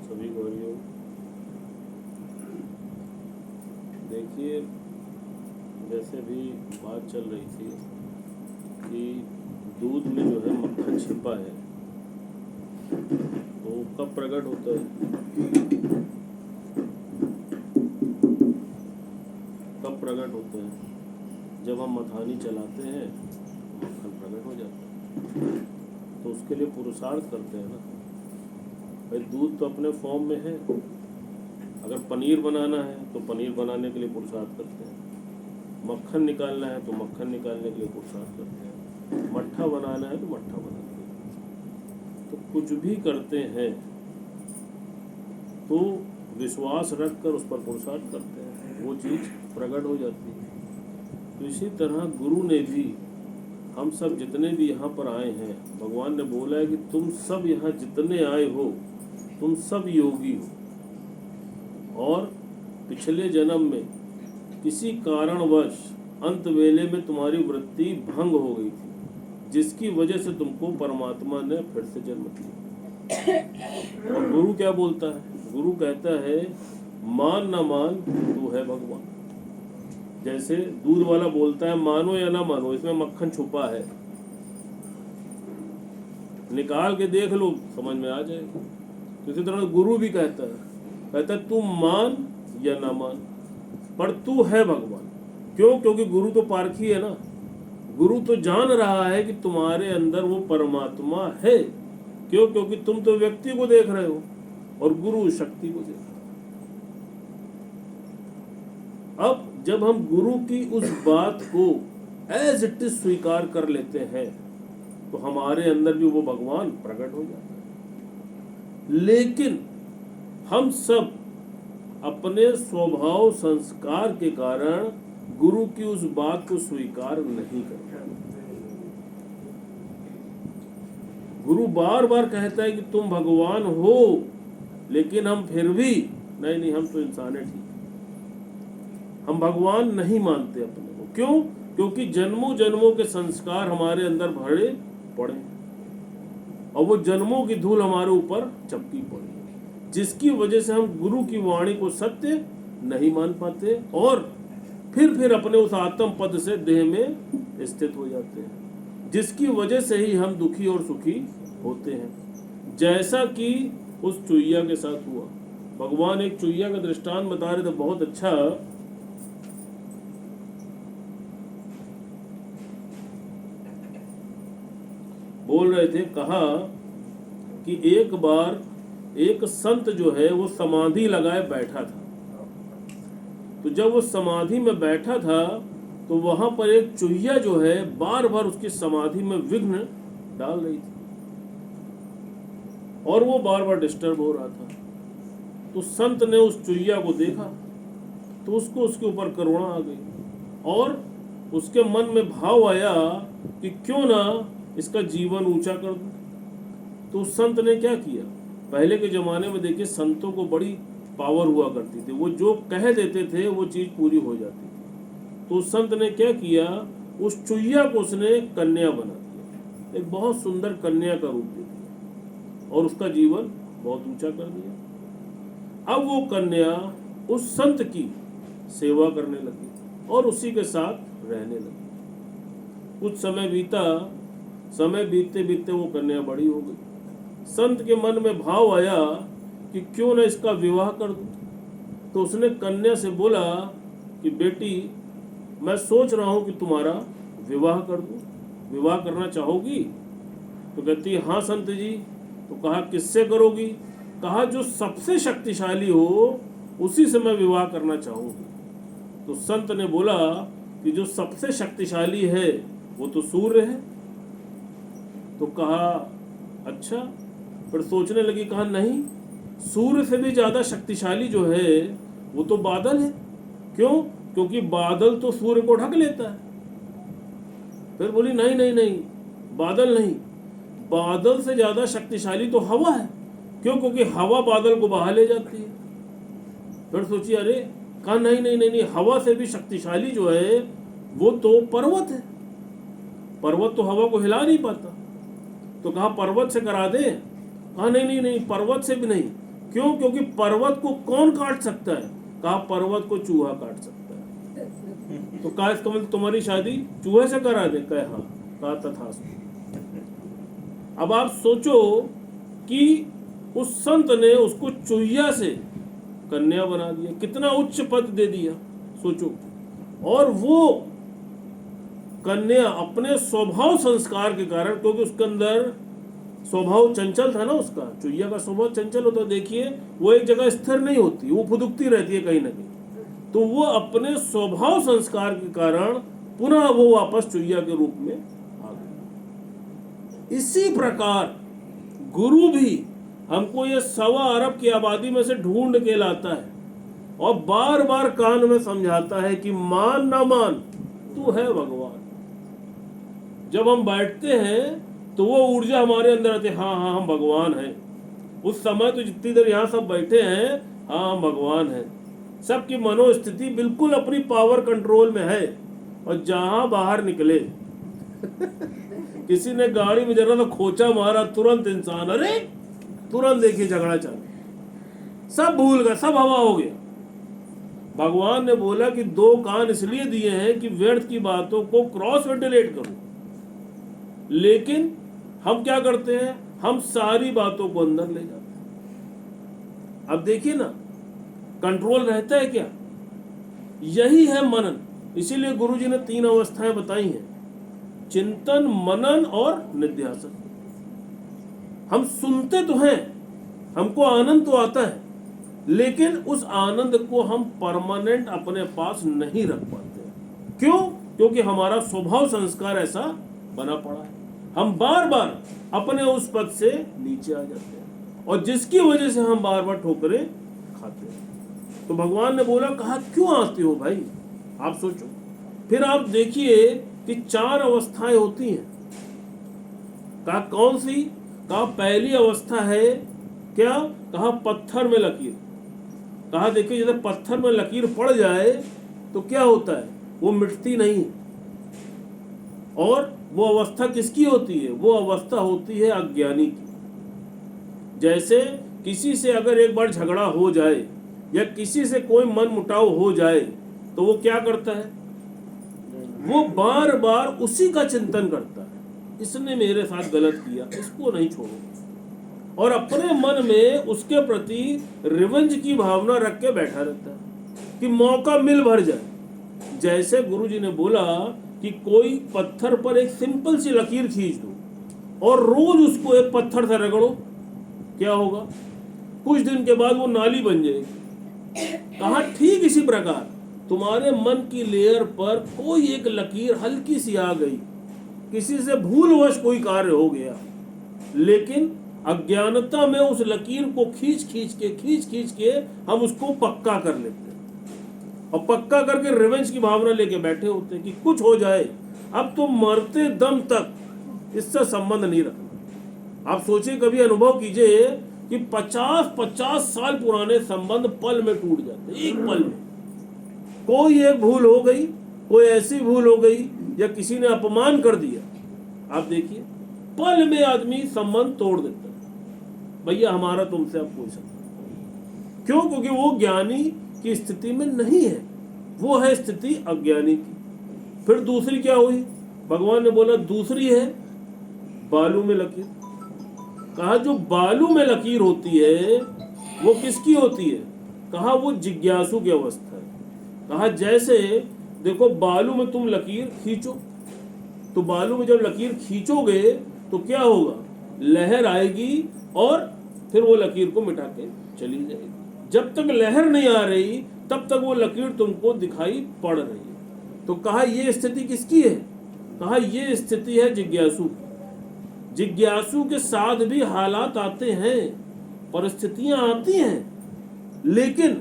सभी गौरियों, देखिए जैसे भी बात चल रही थी कि दूध में जो है मक्खन छिपा है, तो कब प्रकट होता है? कब प्रकट होता है? जब हम मथानी चलाते हैं मक्खन प्रकट हो जाता है। तो उसके लिए पुरुषार्थ करते हैं ना भाई। दूध तो अपने फॉर्म में है, अगर पनीर बनाना है तो पनीर बनाने के लिए पुरुषार्थ करते हैं, मक्खन निकालना है तो मक्खन निकालने के लिए पुरुषार्थ करते हैं, मट्ठा बनाना है तो मट्ठा बनाने के लिए। तो कुछ भी करते हैं तो विश्वास रख कर उस पर पुरुषार्थ करते हैं, वो चीज़ प्रकट हो जाती है। तो इसी तरह गुरु ने भी, हम सब जितने भी यहाँ पर आए हैं, भगवान ने बोला है कि तुम सब यहाँ जितने आए हो तुम सब योगी हो, और पिछले जन्म में किसी कारणवश अंत वेले में तुम्हारी वृत्ति भंग हो गई थी, जिसकी वजह से तुमको परमात्मा ने फिर से जन्म दिया। और गुरु क्या बोलता है? गुरु कहता है मान न मान तू है भगवान। जैसे दूध वाला बोलता है मानो या ना मानो, इसमें मक्खन छुपा है, निकाल के देख लो समझ में आ जाएगा। तो इसी तरह गुरु भी कहता है तू मान या ना मान, पर तू है भगवान। क्यों? क्योंकि गुरु तो पारखी है ना, गुरु तो जान रहा है कि तुम्हारे अंदर वो परमात्मा है। क्यों? क्योंकि तुम तो व्यक्ति को देख रहे हो और गुरु शक्ति को देख रहा है। अब जब हम गुरु की उस बात को एज इट इज स्वीकार कर लेते हैं तो हमारे अंदर भी वो भगवान प्रकट हो जाता है। लेकिन हम सब अपने स्वभाव संस्कार के कारण गुरु की उस बात को स्वीकार नहीं करते। गुरु बार बार कहता है कि तुम भगवान हो, लेकिन हम फिर भी नहीं, हम तो इंसान है, ठीक, हम भगवान नहीं मानते अपने को। क्यों? क्योंकि जन्मों जन्मों के संस्कार हमारे अंदर भरे पड़े और वो जन्मों की धूल हमारे ऊपर चपकी पड़ी, जिसकी वजह से हम गुरु की वाणी को सत्य नहीं मान पाते और फिर अपने उस आत्म पद से देह में स्थित हो जाते हैं, जिसकी वजह से ही हम दुखी और सुखी होते हैं। जैसा कि उस चुईया के साथ हुआ। भगवान एक चुईया का दृष्टांत बता रहे थे, बहुत अच्छा। बोल रहे थे, कहा कि एक बार एक संत जो है वो समाधि लगाए बैठा था। तो जब वो समाधि में बैठा था तो वहां पर एक चुहिया जो है बार बार उसकी समाधि में विघ्न डाल रही थी और वो बार बार डिस्टर्ब हो रहा था। तो संत ने उस चुहिया को देखा तो उसको उसके ऊपर करुणा आ गई और उसके मन में भाव आया कि क्यों ना इसका जीवन ऊंचा कर दूं। तो उस संत ने क्या किया? पहले के जमाने में देखिए संतों को बड़ी पावर हुआ करती थी, वो जो कह देते थे वो चीज पूरी हो जाती थी। तो उस संत ने क्या किया? उस चुहिया को उसने कन्या बना दिया, एक बहुत सुंदर कन्या का रूप दे दिया और उसका जीवन बहुत ऊंचा कर दिया। अब वो कन्या उस संत की सेवा करने लगी और उसी के साथ रहने लगी। कुछ समय बीता, समय बीतते बीतते वो कन्या बड़ी हो गई। संत के मन में भाव आया कि क्यों न इसका विवाह कर दूं। तो उसने कन्या से बोला कि बेटी, मैं सोच रहा हूं कि तुम्हारा विवाह कर दूं, विवाह करना चाहोगी? तो कहती है हाँ संत जी। तो कहा किससे करोगी? कहा जो सबसे शक्तिशाली हो उसी से मैं विवाह करना चाहूंगी। तो संत ने बोला कि जो सबसे शक्तिशाली है वो तो सूर्य है। तो कहा अच्छा। फिर सोचने लगी, कहा नहीं, सूर्य से भी ज्यादा शक्तिशाली जो है वो तो बादल है। क्यों? क्योंकि बादल तो सूर्य को ढक लेता है। फिर बोली नहीं नहीं नहीं, बादल नहीं, बादल से ज्यादा शक्तिशाली तो हवा है। क्यों? क्योंकि हवा बादल को बहा ले जाती है। फिर सोची अरे, कहा नहीं नहीं नहीं नहीं, हवा से भी शक्तिशाली जो है वो तो पर्वत है। पर्वत तो हवा को हिला नहीं पाता। तो कहा पर्वत से करा दे। कहा नहीं नहीं नहीं, पर्वत से भी नहीं। क्यों? क्योंकि पर्वत को कौन काट सकता है? कहा पर्वत को चूहा काट सकता है। तो कहा इसका मतलब तुम्हारी शादी चूहे से करा दे? कहे हाँ। कहा तथास्तु। अब आप सोचो कि उस संत ने उसको चूहिया से कन्या बना दिया, कितना उच्च पद दे दिया, सोचो। और वो कन्या अपने स्वभाव संस्कार के कारण, क्योंकि उसके अंदर स्वभाव चंचल था ना, उसका चुईया का स्वभाव चंचल होता, देखिए वो एक जगह स्थिर नहीं होती, वो फुदकती रहती है कहीं ना कहीं। तो वो अपने स्वभाव संस्कार के कारण पुनः वो वापस चुईया के रूप में आ गई। इसी प्रकार गुरु भी हमको ये 1.25 अरब की आबादी में से ढूंढ के लाता है और बार बार कान में समझाता है कि मान ना मान, तू है भगवान। जब हम बैठते हैं तो वो ऊर्जा हमारे अंदर आती है, हाँ हाँ हम भगवान हैं। उस समय तो जितनी देर यहाँ सब बैठे हैं, हाँ हम भगवान हैं। सबकी मनोस्थिति बिल्कुल अपनी पावर कंट्रोल में है। और जहां बाहर निकले किसी ने गाड़ी में जरा तो खोचा मारा, तुरंत इंसान, अरे तुरंत देखिए झगड़ा चालू, सब भूल गए, सब हवा हो गया। भगवान ने बोला कि 2 कान इसलिए दिए हैं कि व्यर्थ की बातों को क्रॉस वेंटिलेट करो। लेकिन हम क्या करते हैं? हम सारी बातों को अंदर ले जाते हैं। अब देखिए ना, कंट्रोल रहता है क्या? यही है मनन। इसीलिए गुरुजी ने 3 अवस्थाएं बताई हैं, चिंतन, मनन और निध्यासन। हम सुनते तो हैं, हमको आनंद तो आता है, लेकिन उस आनंद को हम परमानेंट अपने पास नहीं रख पाते। क्यों? क्योंकि हमारा स्वभाव संस्कार ऐसा बना पड़ा है। हम बार बार अपने उस पद से नीचे आ जाते हैं और जिसकी वजह से हम बार बार ठोकरें खाते हैं। तो भगवान ने बोला, कहा क्यों आते हो भाई? आप सोचो। फिर आप देखिए कि 4 अवस्थाएं होती हैं। कहा कौन सी? कहा पहली अवस्था है क्या? कहा पत्थर में लकीर। कहा देखिए जैसे पत्थर में लकीर पड़ जाए तो क्या होता है? वो मिटती नहीं। और वो अवस्था किसकी होती है? वो अवस्था होती है अज्ञानी की। जैसे किसी से अगर एक बार झगड़ा हो जाए या किसी से कोई मन मुटाव हो जाए तो वो क्या करता है? वो बार बार उसी का चिंतन करता है, इसने मेरे साथ गलत किया, इसको नहीं छोड़ो। और अपने मन में उसके प्रति रिवेंज की भावना रख के बैठा रहता है कि मौका मिल भर जाए। जैसे गुरुजी ने बोला कि कोई पत्थर पर एक सिंपल सी लकीर खींच दो और रोज उसको एक पत्थर से रगड़ो, क्या होगा? कुछ दिन के बाद वो नाली बन जाएगी। कहा ठीक इसी प्रकार तुम्हारे मन की लेयर पर कोई एक लकीर हल्की सी आ गई, किसी से भूलवश कोई कार्य हो गया, लेकिन अज्ञानता में उस लकीर को खींच खींच के हम उसको पक्का कर लेते हैं और पक्का करके रिवेंज की भावना लेके बैठे होते हैं कि कुछ हो जाए, अब तो मरते दम तक इससे संबंध नहीं रखना। आप सोचिए, कभी अनुभव कीजिए कि 50-50 साल पुराने संबंध पल में टूट जाते, एक पल में। कोई एक भूल हो गई, कोई ऐसी भूल हो गई या किसी ने अपमान कर दिया, आप देखिए पल में आदमी संबंध तोड़ देता है। भैया हमारा तुमसे अब कोई संबंध। क्यों? क्योंकि वो ज्ञानी की स्थिति में नहीं है, वो है स्थिति अज्ञानी की। फिर दूसरी क्या हुई? भगवान ने बोला दूसरी है बालू में लकीर। कहा जो बालू में लकीर होती है वो किसकी होती है? कहा वो जिज्ञासु की अवस्था है। कहा जैसे देखो बालू में तुम लकीर खींचो, तो बालू में जब लकीर खींचोगे तो क्या होगा? लहर आएगी और फिर वो लकीर को मिटा के चली जाएगी। जब तक लहर नहीं आ रही तब तक वो लकीर तुमको दिखाई पड़ रही है। तो कहा ये स्थिति किसकी है? कहा ये स्थिति है जिज्ञासु की। जिज्ञासु के साथ भी हालात आते हैं, परिस्थितियां आती हैं, लेकिन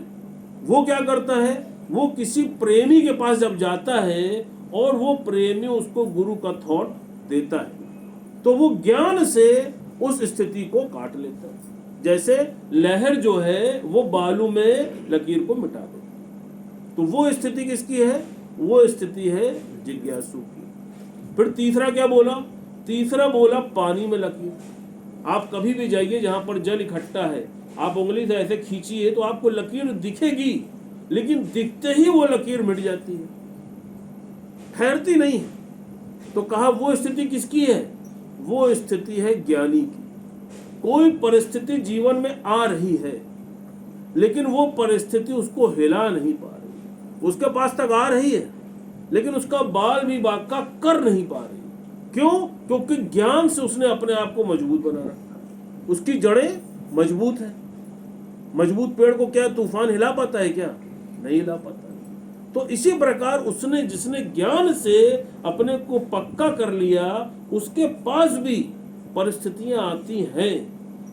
वो क्या करता है? वो किसी प्रेमी के पास जब जाता है और वो प्रेमी उसको गुरु का थॉट देता है तो वो ज्ञान से उस स्थिति को काट लेता है। जैसे लहर जो है वो बालू में लकीर को मिटा दे। तो वो स्थिति किसकी है? वो स्थिति है जिज्ञासु की। फिर तीसरा क्या बोला? तीसरा बोला पानी में लकीर। आप कभी भी जाइए जहां पर जल इकट्ठा है, आप उंगली से ऐसे खींचिए तो आपको लकीर दिखेगी, लेकिन दिखते ही वो लकीर मिट जाती है, ठहरती नहीं है। तो कहा वो स्थिति किसकी है? वो स्थिति है ज्ञानी की। कोई परिस्थिति जीवन में आ रही है लेकिन वो परिस्थिति उसको हिला नहीं पा रही, उसके पास तक आ रही है लेकिन उसका बाल भी बाका कर नहीं पा रही। क्यों? क्योंकि ज्ञान से उसने अपने आप को मजबूत बना रखा, उसकी जड़ें मजबूत है। मजबूत पेड़ को क्या तूफान हिला पाता है? क्या नहीं हिला पाता। तो इसी प्रकार उसने जिसने ज्ञान से अपने को पक्का कर लिया उसके पास भी परिस्थितियां आती हैं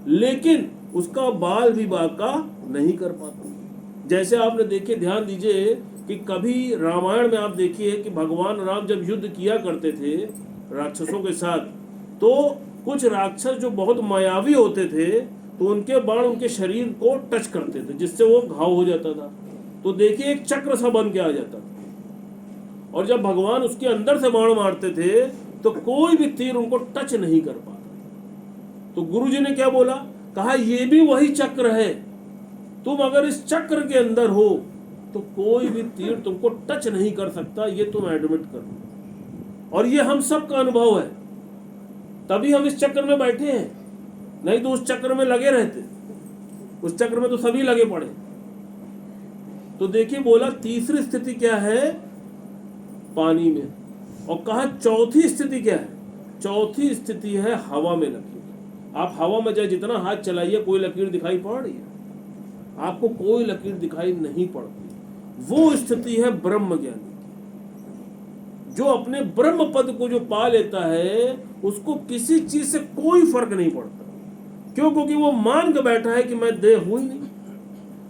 लेकिन उसका बाल भी बाका नहीं कर पाता। जैसे आपने देखिए, ध्यान दीजिए कि कभी रामायण में आप देखिए कि भगवान राम जब युद्ध किया करते थे राक्षसों के साथ, तो कुछ राक्षस जो बहुत मायावी होते थे तो उनके बाण उनके शरीर को टच करते थे जिससे वो घाव हो जाता था। तो देखिए एक चक्र सा बन के आ जाता था और जब भगवान उसके अंदर से बाण मारते थे तो कोई भी तीर उनको टच नहीं कर पाता। तो गुरु जी ने क्या बोला? कहा ये भी वही चक्र है, तुम अगर इस चक्र के अंदर हो तो कोई भी तीर तुमको टच नहीं कर सकता, ये तुम एडमिट कर लो। और ये हम सब का अनुभव है, तभी हम इस चक्र में बैठे हैं, नहीं तो उस चक्र में लगे रहते, उस चक्र में तो सभी लगे पड़े। तो देखिए बोला तीसरी स्थिति क्या है? पानी में। और कहा चौथी स्थिति क्या है? चौथी स्थिति है हवा में लकीर। आप हवा में चाहे जितना हाथ चलाइए कोई लकीर दिखाई पड़ रही है? आपको कोई लकीर दिखाई नहीं पड़ती। वो स्थिति है ब्रह्म ज्ञानी की। जो अपने ब्रह्म पद को जो पा लेता है उसको किसी चीज से कोई फर्क नहीं पड़ता। क्यों? क्योंकि वो मान के बैठा है कि मैं देह हूं ही नहीं।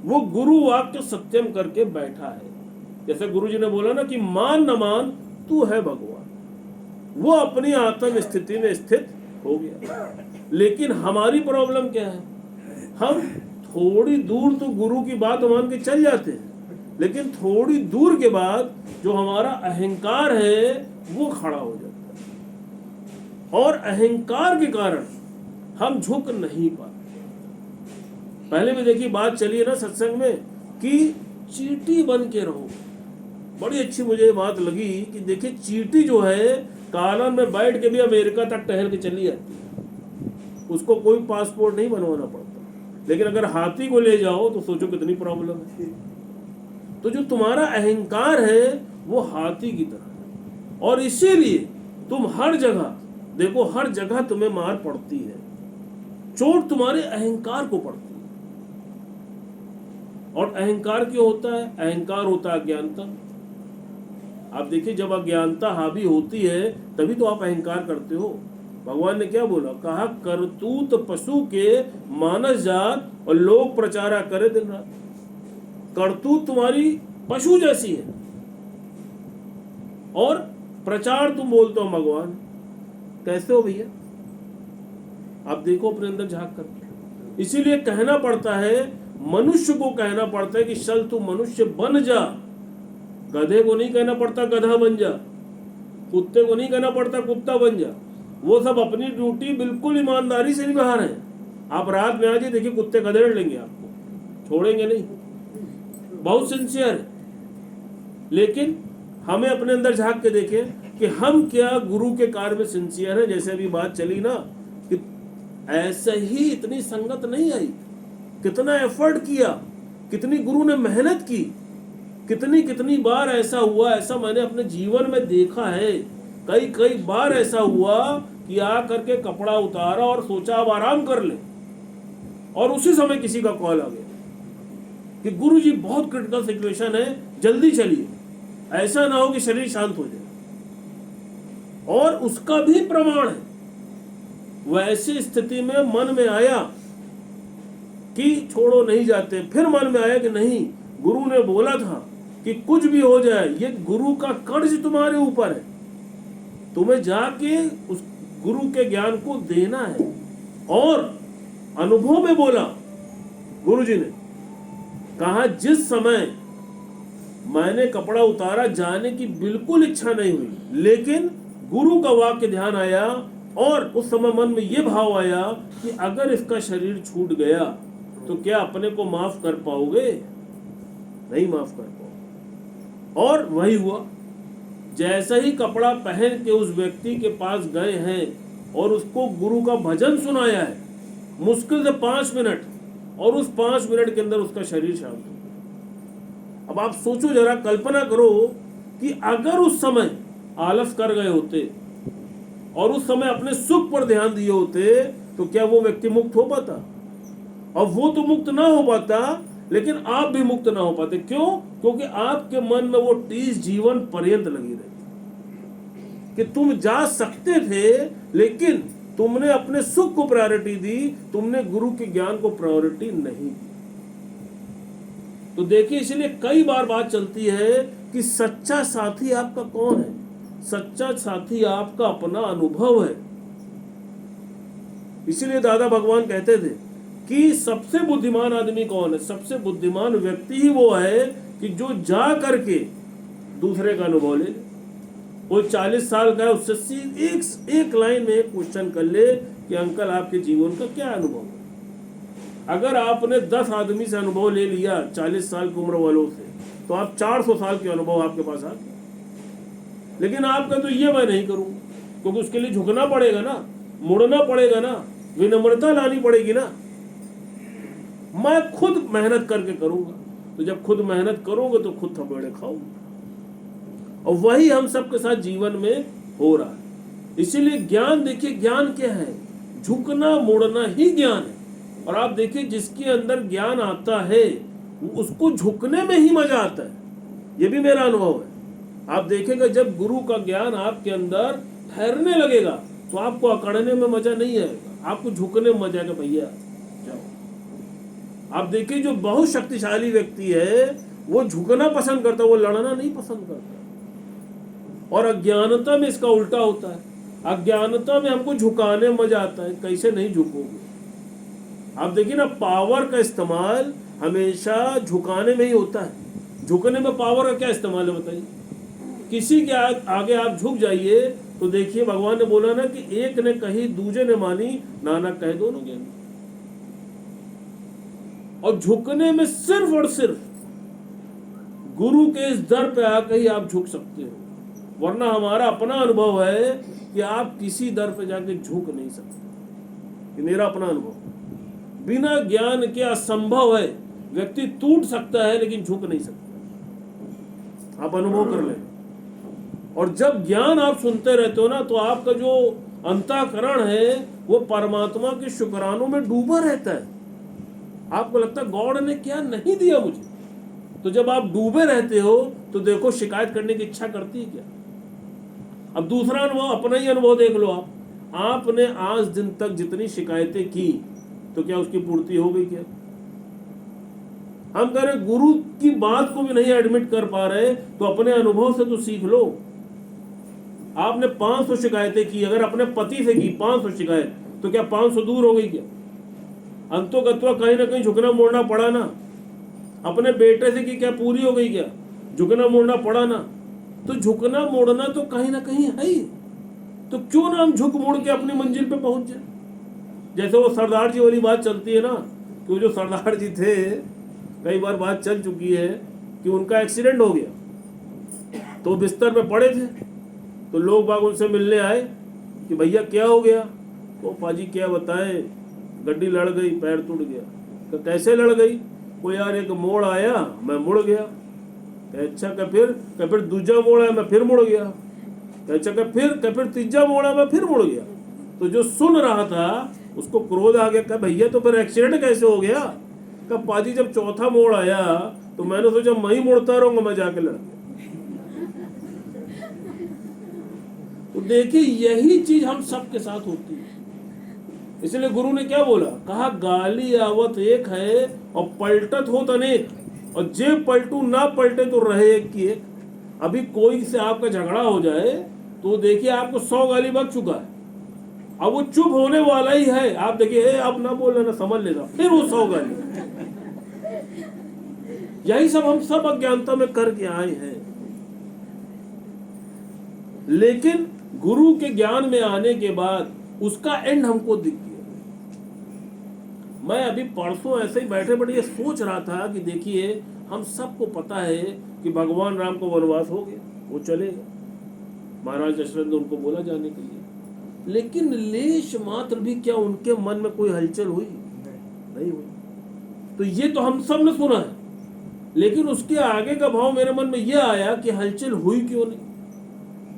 वो गुरु वाक्य सत्यम करके बैठा है। जैसे गुरु जी ने बोला ना कि मान न मान तू है भगवान, वो अपनी आत्म स्थिति में स्थित हो गया। लेकिन हमारी प्रॉब्लम क्या है? हम थोड़ी दूर तो गुरु की बात मान के चल जाते हैं, लेकिन थोड़ी दूर के बाद जो हमारा अहंकार है वो खड़ा हो जाता है और अहंकार के कारण हम झुक नहीं पाते। पहले भी देखिए बात चली है ना सत्संग में कि चींटी बन के रहो। बड़ी अच्छी मुझे बात लगी कि देखिए चींटी जो है कालन में बैठ के भी अमेरिका तक टहल के चली जाती है, उसको कोई पासपोर्ट नहीं बनवाना पड़ता। लेकिन अगर हाथी को ले जाओ तो सोचो कितनी प्रॉब्लम है। तो जो तुम्हारा अहंकार है वो हाथी की तरह है और इसीलिए तुम हर जगह देखो, हर जगह तुम्हें मार पड़ती है, चोट तुम्हारे अहंकार को पड़ती है। और अहंकार क्यों होता है? अहंकार होता है अज्ञानता। आप देखिए जब अज्ञानता हावी होती है तभी तो आप अहंकार करते हो। भगवान ने क्या बोला? कहा करतूत पशु के मानस जात और लोग प्रचारा करे दिन रात। करतूत तुम्हारी पशु जैसी है और प्रचार तुम बोलते हो भगवान। कैसे हो भैया? आप देखो अपने अंदर झांक कर। इसीलिए कहना पड़ता है, मनुष्य को कहना पड़ता है कि चल तू मनुष्य बन जा। गधे को नहीं कहना पड़ता गधा बन जा, कुत्ते को नहीं कहना पड़ता कुत्ता बन जा। वो सब अपनी ड्यूटी बिल्कुल ईमानदारी से निभा रहे हैं। आप रात में आ जाइए देखिए कुत्ते खदेड़ लेंगे, आपको छोड़ेंगे नहीं, बहुत सिंसियर है। लेकिन हमें अपने अंदर झांक के देखें, कि हम क्या गुरु के कार्य में सिंसियर है। जैसे अभी बात चली ना कि ऐसे ही इतनी संगत नहीं आई, कितना एफर्ट किया, कितनी गुरु ने मेहनत की, कितनी कितनी बार ऐसा हुआ, ऐसा मैंने अपने जीवन में देखा है। कई कई बार ऐसा हुआ कि आ करके कपड़ा उतारा और सोचा अब आराम कर ले, और उसी समय किसी का कॉल आ गया कि गुरु जी बहुत क्रिटिकल सिचुएशन है, जल्दी चलिए, ऐसा ना हो कि शरीर शांत हो जाए। और उसका भी प्रमाण है। वैसी स्थिति में मन में आया कि छोड़ो नहीं जाते, फिर मन में आया कि नहीं, गुरु ने बोला था कि कुछ भी हो जाए ये गुरु का कर्ज तुम्हारे ऊपर है, तुम्हें जाके उस गुरु के ज्ञान को देना है। और अनुभव में बोला गुरु जी ने, कहा जिस समय मैंने कपड़ा उतारा, जाने की बिल्कुल इच्छा नहीं हुई, लेकिन गुरु का वाक्य ध्यान आया और उस समय मन में यह भाव आया कि अगर इसका शरीर छूट गया तो क्या अपने को माफ कर पाओगे? नहीं माफ कर पाओगे। और वही हुआ। जैसा ही कपड़ा पहन के उस व्यक्ति के पास गए हैं और उसको गुरु का भजन सुनाया है, मुश्किल से 5 मिनट, और उस 5 मिनट के अंदर उसका शरीर शांत हो गया। अब आप सोचो जरा, कल्पना करो कि अगर उस समय आलस कर गए होते और उस समय अपने सुख पर ध्यान दिए होते तो क्या वो व्यक्ति मुक्त हो पाता? और वो तो मुक्त ना हो पाता, लेकिन आप भी मुक्त ना हो पाते। क्यों? क्योंकि आपके मन में वो टीस जीवन पर्यंत लगी रहती कि तुम जा सकते थे, लेकिन तुमने अपने सुख को प्रायोरिटी दी, तुमने गुरु के ज्ञान को प्रायोरिटी नहीं दी। तो देखिए, इसलिए कई बार बात चलती है कि सच्चा साथी आपका कौन है? सच्चा साथी आपका अपना अनुभव है। इसलिए दादा भगवान कहते थे कि सबसे बुद्धिमान आदमी कौन है? सबसे बुद्धिमान व्यक्ति ही वो है कि जो जा करके दूसरे का अनुभव ले। कोई 40 साल का है, उससे एक लाइन में क्वेश्चन कर ले कि अंकल आपके जीवन का क्या अनुभव है? अगर आपने 10 आदमी से अनुभव ले लिया 40 साल की उम्र वालों से, तो आप 400 साल के अनुभव आपके पास आ गए। लेकिन आपका तो ये मैं नहीं करूँ, क्योंकि उसके लिए झुकना पड़ेगा ना, मुड़ना पड़ेगा ना, विनम्रता लानी पड़ेगी ना। मैं खुद मेहनत करके करूंगा। तो जब खुद मेहनत करोगे तो खुद थपेड़े खाओगे। और वही हम सबके साथ जीवन में हो रहा है। इसीलिए ज्ञान, देखिए ज्ञान क्या है? झुकना मुड़ना ही ज्ञान है। और आप देखिए, जिसके अंदर ज्ञान आता है उसको झुकने में ही मजा आता है। ये भी मेरा अनुभव है। आप देखेंगे जब गुरु का ज्ञान आपके अंदर ठहरने लगेगा तो आपको अकड़ने में मजा नहीं आएगा, आपको झुकने में मजा आएगा। भैया जाओ। आप देखिए, जो बहुत शक्तिशाली व्यक्ति है वो झुकना पसंद करता है, वो लड़ना नहीं पसंद करता। और अज्ञानता में इसका उल्टा होता है। अज्ञानता में हमको झुकाने में मजा आता है। कैसे नहीं झुकोगे? आप देखिए ना, पावर का इस्तेमाल हमेशा झुकाने में ही होता है। झुकने में पावर का क्या इस्तेमाल है बताइए? किसी के आगे आप झुक जाइए तो देखिए, भगवान ने बोला ना कि एक ने कही दूजे ने मानी, नानक कहे दोनों ज्ञानी। और झुकने में सिर्फ और सिर्फ गुरु के इस दर पे आकर ही आप झुक सकते हो। वरना हमारा अपना अनुभव है कि आप किसी दर पे जाके झुक नहीं सकते। ये मेरा अपना अनुभव। बिना ज्ञान के असंभव है। व्यक्ति टूट सकता है लेकिन झुक नहीं सकता। आप अनुभव कर लें। और जब ज्ञान आप सुनते रहते हो ना, तो आपका जो अंतःकरण है वो परमात्मा के शुक्रानों में डूबा रहता है। आपको लगता है गॉड ने क्या नहीं दिया मुझे। तो जब आप डूबे रहते हो तो देखो, शिकायत करने की इच्छा करती है क्या? अब दूसरा अनुभव, अपना ही अनुभव देख लो। आपने आज दिन तक जितनी शिकायतें की तो क्या उसकी पूर्ति हो गई क्या? हम कह रहे गुरु की बात को भी नहीं एडमिट कर पा रहे, तो अपने अनुभव से तो सीख लो। आपने 500 शिकायतें की, अगर अपने पति से की 500 शिकायत, तो क्या 500 दूर हो गई क्या? अंतोगत्वा कहीं ना कहीं झुकना मोड़ना पड़ा ना। अपने बेटे से की, क्या पूरी हो गई क्या? झुकना मोड़ना पड़ा ना। तो झुकना मोड़ना तो कहीं ना कहीं है ही। तो क्यों ना हम झुक मोड़ के अपनी मंजिल पे पहुंच जाए? जैसे वो सरदार जी वाली बात चलती है ना, कि जो सरदार जी थे, कई बार बात चल चुकी है कि उनका एक्सीडेंट हो गया तो बिस्तर पे पड़े थे। तो लोग बाग उनसे मिलने आए कि भैया क्या हो गया। तो पाजी क्या बताएं, गड्डी लड़ गई, पैर टूट गया। तो कैसे लड़ गई? वो यार एक मोड़ आया, मैं मुड़ गया। अच्छा फिर दूसरा मोड़ आया, मैं फिर मुड़ गया। अच्छा फिर तीसरा मोड़ आया, मैं फिर मुड़ गया। तो जो सुन रहा था उसको क्रोध आ गया। कहा भैया तो फिर एक्सीडेंट कैसे हो गया? कहा पाजी जब चौथा मोड़ आया तो मैंने सोचा मैं ही मुड़ता रहूंगा, मैं जाके लड़ गया। तो देखिए यही चीज हम सबके साथ होती है। इसलिए गुरु ने क्या बोला? कहा गाली आवत एक है और पलटत होत अनेक, और जे पलटू ना पलटे तो रहे एक की एक। अभी कोई से आपका झगड़ा हो जाए तो देखिए आपको 100 गाली बक चुका है, अब वो चुप होने वाला ही है। आप देखिए अब ना बोल ना समझ लेना, फिर वो 100 गाली। यही सब हम सब अज्ञानता में करके आए हैं। लेकिन गुरु के ज्ञान में आने के बाद उसका एंड हमको दिख गया। मैं अभी परसों ऐसे ही बैठे बैठे ये सोच रहा था कि देखिए हम सबको पता है कि भगवान राम को वनवास हो गया, वो चले गए, महाराज दशरथ ने उनको बोला जाने के लिए। लेकिन लेश मात्र भी क्या उनके मन में कोई हलचल हुई? नहीं हुई। तो ये तो हम सब ने सुना है, लेकिन उसके आगे का भाव मेरे मन में यह आया कि हलचल हुई क्यों नहीं।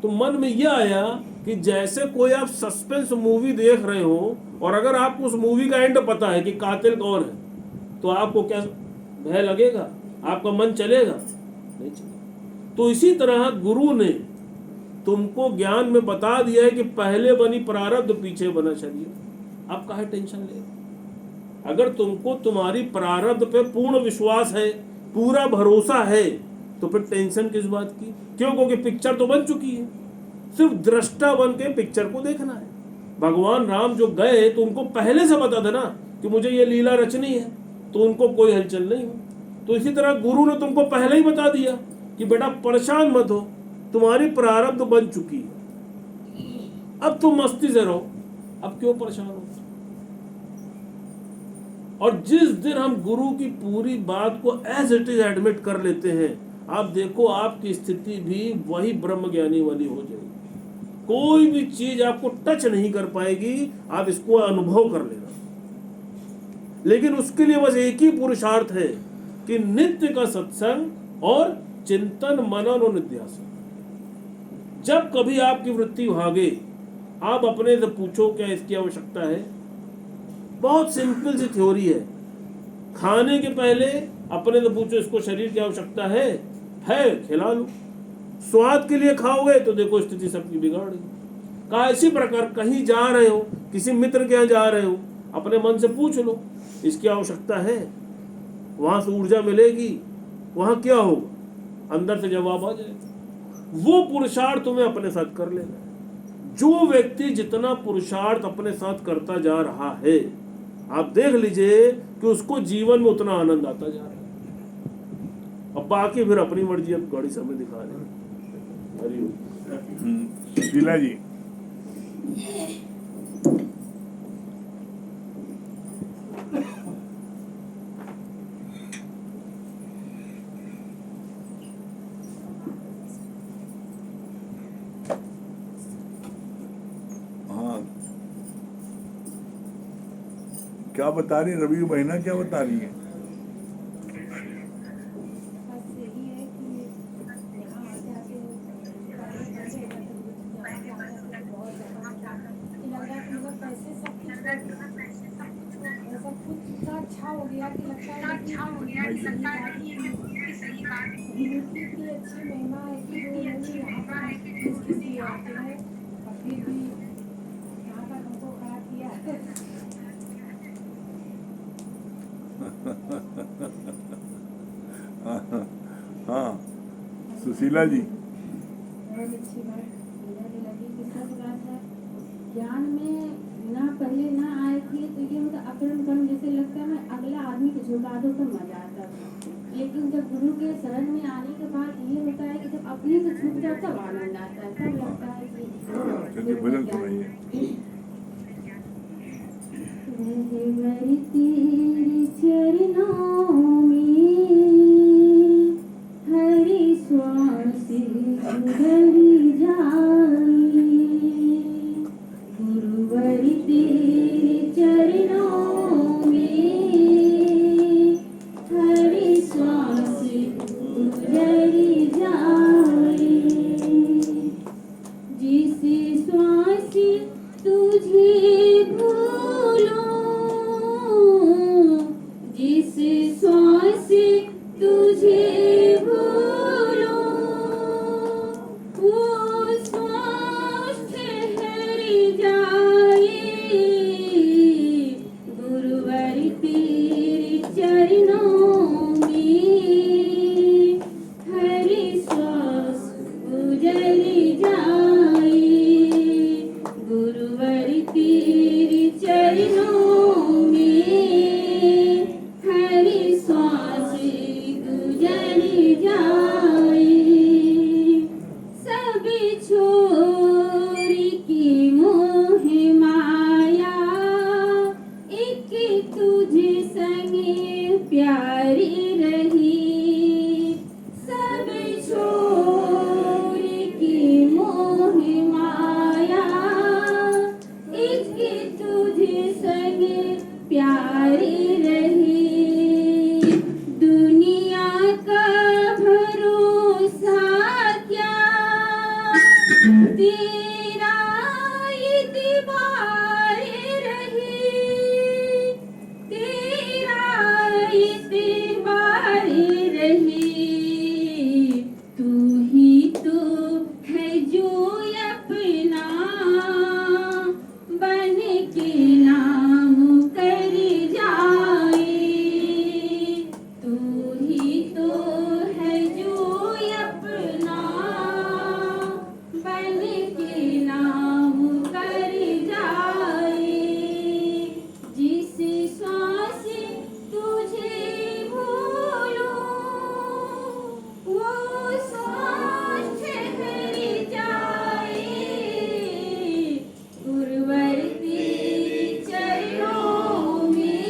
तो मन में यह आया कि जैसे कोई आप सस्पेंस मूवी देख रहे हो और अगर आपको उस मूवी का एंड पता है कि कातिल कौन है, तो आपको क्या भय लगेगा? आपका मन चलेगा? नहीं चलेगा। तो इसी तरह गुरु ने तुमको ज्ञान में बता दिया है कि पहले बनी प्रारब्ध पीछे बना शरीर। अब काहे टेंशन ले? अगर तुमको तुम्हारी प्रारब्ध पे पूर्ण विश्वास है, पूरा भरोसा है, तो फिर टेंशन किस बात की? क्यों? क्योंकि पिक्चर तो बन चुकी है, सिर्फ दृष्टा बन के पिक्चर को देखना है। भगवान राम जो गए तो उनको पहले से पता था ना कि मुझे ये लीला रचनी है, तो उनको कोई हलचल नहीं हुई। तो इसी तरह गुरु ने तुमको पहले ही बता दिया कि बेटा परेशान मत हो, तुम्हारी प्रारब्ध बन चुकी है, अब तुम मस्ती से रहो, अब क्यों परेशान हो। और जिस दिन हम गुरु की पूरी बात को एज इट इज एडमिट कर लेते हैं, आप देखो आपकी स्थिति भी वही ब्रह्म ज्ञानी वाली हो जाएगी। कोई भी चीज आपको टच नहीं कर पाएगी, आप इसको अनुभव कर लेना। लेकिन उसके लिए बस एक ही पुरुषार्थ है कि नित्य का सत्संग और चिंतन मनन और निध्यासन। जब कभी आपकी वृत्ति भागे, आप अपने से पूछो क्या इसकी आवश्यकता है। बहुत सिंपल सी थ्योरी है। खाने के पहले अपने से पूछो इसको शरीर की आवश्यकता है, खिला लो। स्वाद के लिए खाओगे तो देखो स्थिति सबकी बिगाड़ गई। कहा इसी प्रकार कहीं जा रहे हो, किसी मित्र के यहाँ जा रहे हो, अपने मन से पूछ लो इसकी आवश्यकता है, वहां से ऊर्जा मिलेगी, वहां क्या होगा, अंदर से जवाब आ जाएगा। वो पुरुषार्थ तुम्हें अपने साथ कर लेना है। जो व्यक्ति जितना पुरुषार्थ अपने साथ करता जा रहा है, आप देख लीजिए कि उसको जीवन में उतना आनंद आता जा रहा है। अब बाकी फिर अपनी मर्जी, अब गाड़ी समय दिखा रहे हैं। शीला जी, हाँ क्या बता रही रवि महीना, क्या बता रही है? अच्छा हो गया कि लगता है कि सही बात इतनी अच्छी महिमा है कि जो नहीं यहाँ पर इसलिए आते हैं और फिर भी यहाँ तक हमको खड़ा किया है। हाँ सुशीला जी, बहुत अच्छी बात मुझे लगी कि सब बात है। ज्ञान में ना पहले ना आए थे तो ये मतलब अकड़न कर्म जैसे लगता है, मैं अगला आदमी को झुका दो तो मजा आता था। लेकिन जब गुरु के शरण में आने के बाद ये होता है कि जब अपने से छूट जाए तब आनंद आता है, तब लगता है कि भजन सुनाइए। रहे तेरे चरणों में हरि श्वास उधरी जाए, तुझे संगे प्यारी रही, सब छोड़ की मोह माया, इसकी तुझे संगे प्यारी रही। दुनिया का भरोसा क्या, तेरा इतबार रही, तेरा इतबार रही। तू ही तो है जो अपना बन के नाम कर जाए, तू ही तो है जो अपना बन के नाम कर जाए। जिस सांस तुझे भूलूं, वो सांस ठहर जाए। गुरुवर तेरे चरणों में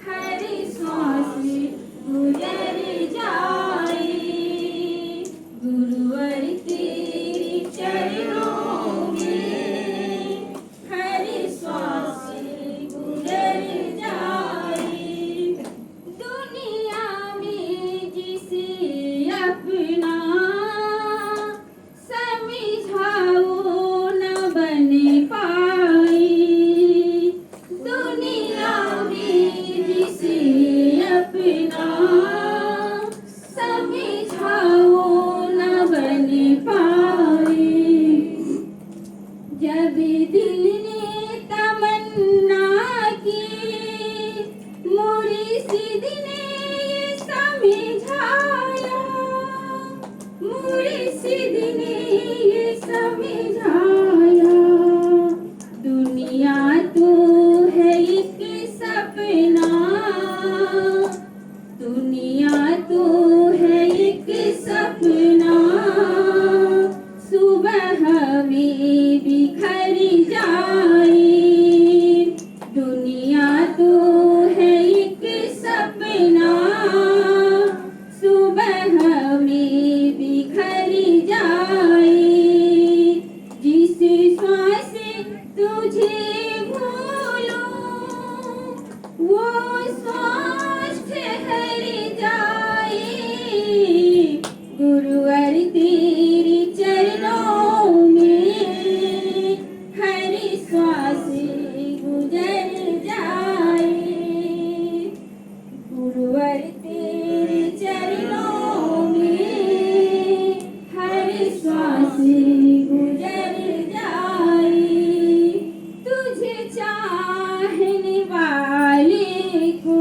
हर सांस गुजर जाए। गुरुवर तेरे चरणों में हर सांस गुजर जाए। दुनिया में जिसे अपना समझाओ न बन पाए, दुनिया में जिसे अपना समझाओ न बन पाए। जब दिल ने तमन्ना की, मुर्शिद ने ये समझाया, मुर्शिद ने ये समझाया। दुनिया तो है एक सपना, दुनिया तो है एक सपना, सुबह में बिखर जाए। दुनिया तो है एक सपना, सुबह में बिखर जाए। जिस श्वास तुझे भूलूं, वो श्वास ठहर जाए। गुरुवर तेरे चरणों में हर श्वास गुजर जाए। गुरुवर तेरे चरणों में हर श्वास गुजर जाए। तुझे चाहने वाले को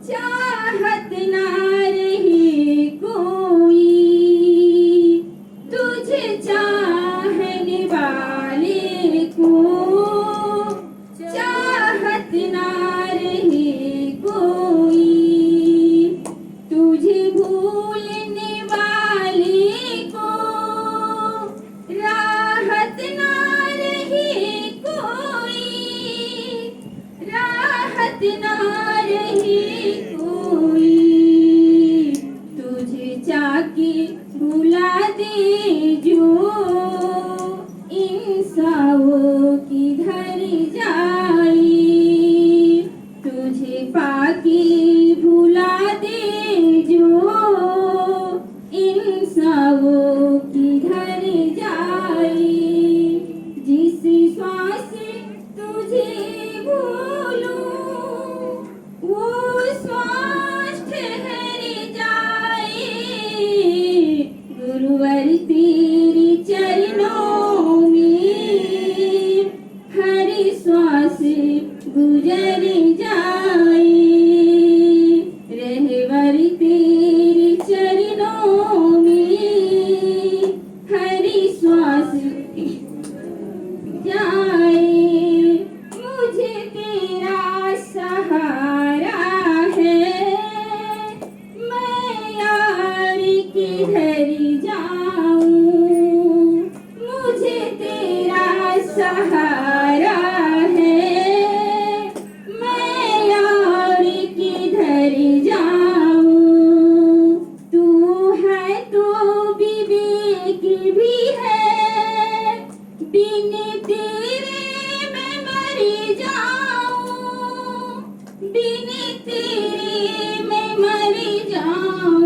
चाहत ना रही कोई, तुझे चाहने वाले को चाहत ना रही कोई, तुझे भूलने वाले को राहत ना रही कोई, राहत ना रही कोई। तुझे जाके भुला दे जो इंसानों की धर जाए, तुझे पाके भुला दे जो इंसानों की धर जाए। जिस श्वास तुझे भूलूं, वो श्वास ठहर जाए। गुरुवर तेरे चरणों में हर श्वास गुजर जाए। रहवर तेरे चरणों में हर श्वास जाए। मुझे तेरा सहारा है, मैं यार किधर जाऊं। मुझे तेरा सहारा है, मर जाऊं, बिन तेरे मैं मर जाऊं,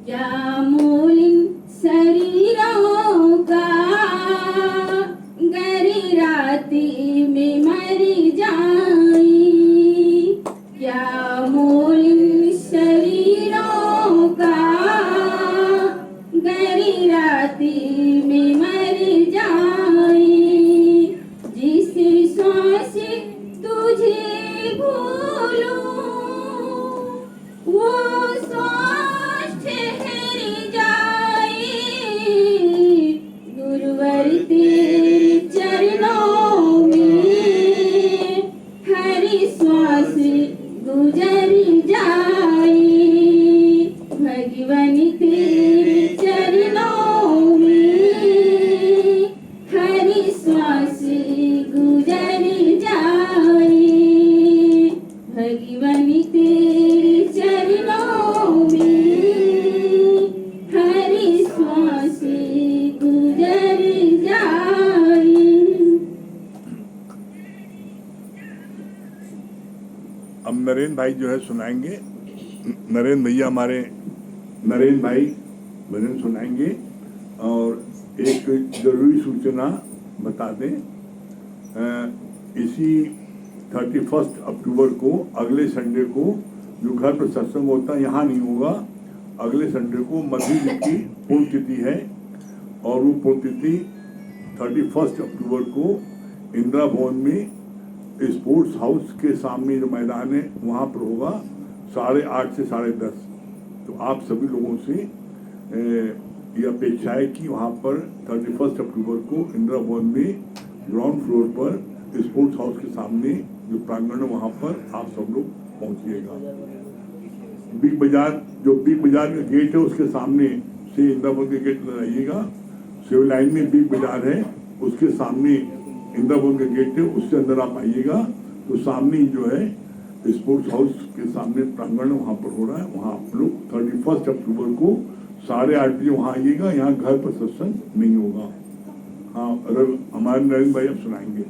क्या मोल इन शरीरों का, गरी राती में मर जाई, क्या मोल इन शरीरों का, गरी राती में मर जाई, जिस श्वास तुझे भूलूं, वो श्वास ठहर जाए, गुरुवर तेरे चरणों में हर श्वास गुजर जाए, भगवान तेरे चरणों में हर श्वास गुजर जाए, भगवान तेरे चरणों में हर श्वास गुजर जाए। अब नरेंद्र भाई जो है सुनाएंगे। नरेंद्र भैया हमारे नरेंद्र भाई भजन सुनाएंगे। और एक जरूरी सूचना बता दें, इसी 31 अक्टूबर को अगले संडे को जो घर पर सत्संग होता है यहाँ नहीं होगा, अगले संडे को मध्य जी की पुण्यतिथि है और वो पुण्यतिथि 31 अक्टूबर को इंदिरा भवन में स्पोर्ट्स हाउस के सामने जो मैदान है वहाँ पर होगा 8:30 से 10:30। तो आप सभी लोगों से ये अपेक्षा है कि वहाँ पर 31 अक्टूबर को इंदिरा भवन में ग्राउंड फ्लोर पर स्पोर्ट्स हाउस के सामने जो प्रांगण है वहाँ पर आप सब लोग पहुँचिएगा। बिग बाजार का गेट है उसके सामने से इंदिरा भवन के गेट नजर आइएगा। सिविल लाइन में बिग बाजार है उसके सामने इंदिरा भवन का गेट है, उससे अंदर आप आइएगा तो सामने ही जो है स्पोर्ट्स हाउस के सामने प्रांगण वहाँ पर हो रहा है। वहाँ आप लोग 31 अक्टूबर को 8:30 बजे वहाँ आइएगा। यहाँ घर पर सत्संग नहीं होगा। हाँ, हमारे नरेंद्र भाई अब सुनाएंगे।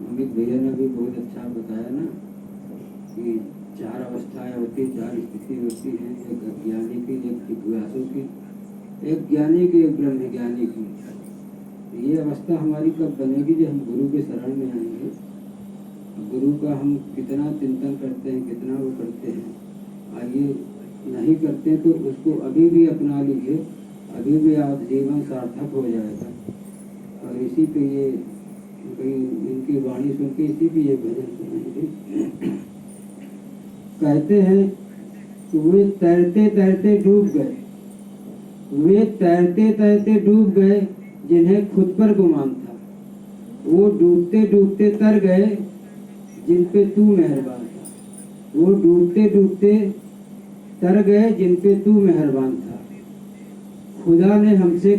अमित भैया ने भी बहुत अच्छा बताया ना कि 4 अवस्थाएं होती, 4 स्थिति होती हैं, एक अज्ञानी की, एक जिज्ञासु की, एक ज्ञानी की, एक ब्रह्म ज्ञानी की। ये अवस्था हमारी कब बनेगी जब हम गुरु के शरण में आएंगे। गुरु का हम कितना चिंतन करते हैं, कितना वो करते हैं, आइए नहीं करते तो उसको अभी भी अपना लीजिए, अभी भी आप जीवन सार्थक हो जाएगा। और इसी पे ये इनकी वाणी सुन के इसी पे ये भजन सुनाएंगे। कहते हैं कि वे तैरते तैरते डूब गए, वे तैरते तैरते डूब गए जिन्हें खुद पर गुमान था, वो डूबते डूबते तर गए जिन पे तू मेहरबान था, वो डूबते डूबते तर गए जिन पे तू मेहरबान था। खुदा ने हमसे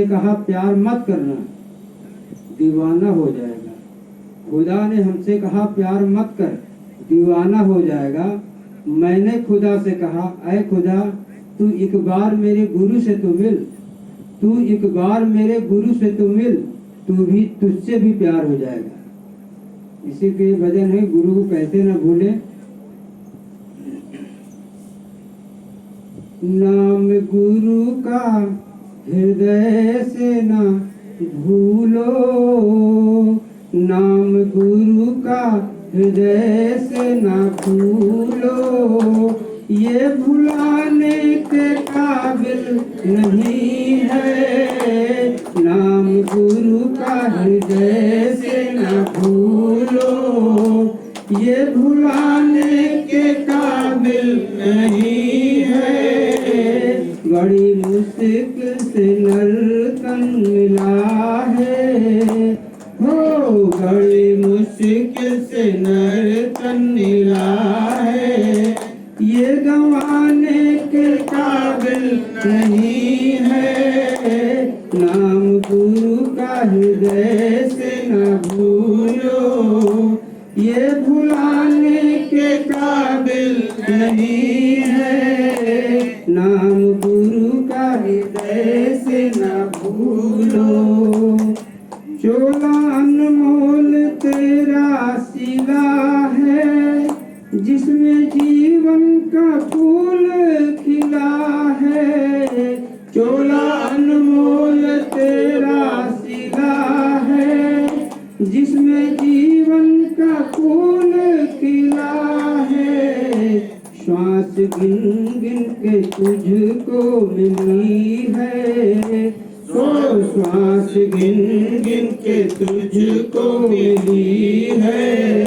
कहा प्यार मत करना, दीवाना हो जाएगा। खुदा ने हमसे कहा प्यार मत कर, दीवाना हो जाएगा। मैंने खुदा से कहा ऐ खुदा तू एक बार मेरे गुरु से तो मिल, तू एक बार मेरे गुरु से तो मिल, तुझसे भी प्यार हो जाएगा। इसी के भजन है, गुरु को कैसे न भूले। नाम गुरु का हृदय से ना भूलो, नाम गुरु का हृदय से ना भूलो, ये भुलाने के काबिल नहीं है। नाम गुरु का हृदय से ना भूलो, ये भुलाने के काबिल नहीं है। बड़ी मुश्किल से नर्तन मिला है, हो बड़ी मुश्किल से नर्तन मिला है, ये गंवाने के काबिल नहीं है। नाम गुरु का हृदय से न भूलो, ये भुलाने नहीं है, नाम गुरु का हृदय से न भूलो। चोला अनमोल तेरा सिला है, जिसमें जीवन का फूल खिला है। चोला अनमोल तेरा सिला है, जिसमें जीवन का फूल खिला है। श्वास गिन गिन के तुझको मिली है, तो श्वास गिन गिन के तुझको मिली है।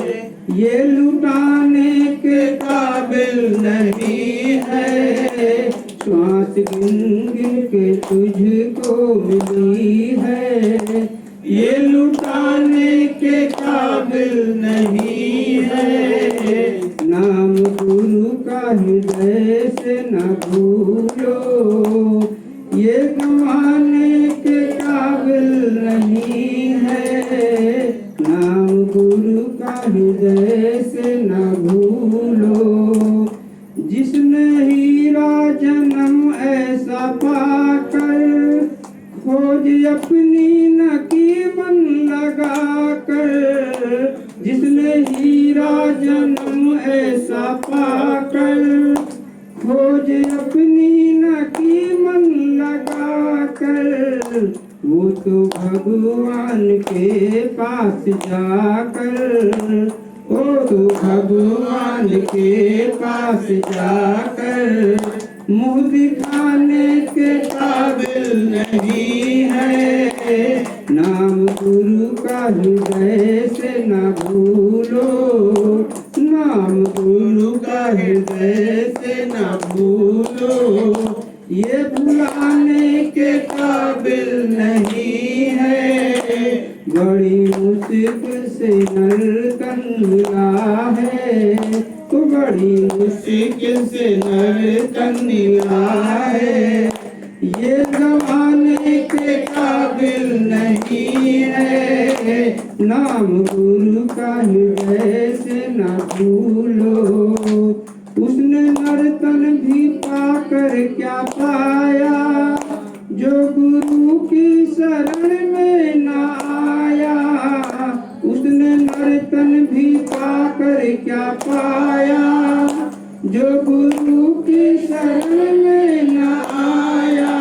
ये लुटाने के काबिल नहीं है, श्वास गिन गिन के तुझको मिली है। ये लुटाने के काबिल नहीं है, नाम गुरु का हृदय से न भूलो। ये गंवाने के काबिल नहीं है, नाम गुरु का हृदय से न भूलो। जिसने हीरा जन्म ऐसा पाकर, खोज अपनी नकीबन लगा कर। जिसने हीरा जन्म ऐसा पाकर, खोज अपनी नकीबन लगा कर। वो तो भगवान के पास जाकर, वो तो भगवान के पास जाकर मुँह दिखाने के काबिल नहीं है, नाम गुरु का हृदय से न भूलो। नाम गुरु का हृदय से न भूलो। ये भुलाने के काबिल नहीं है, बड़ी मुश्किल से नर तन मिला है। तो बड़ी मुश्किल से नर तन मिला है। ये गंवाने के काबिल नहीं है, नाम गुरु का हृदय से न भूलो। उसने नर्तन भी पाकर क्या पाया, जो गुरु की शरण में न आया। उसने नर्तन भी पाकर क्या पाया, जो गुरु की शरण में न आया।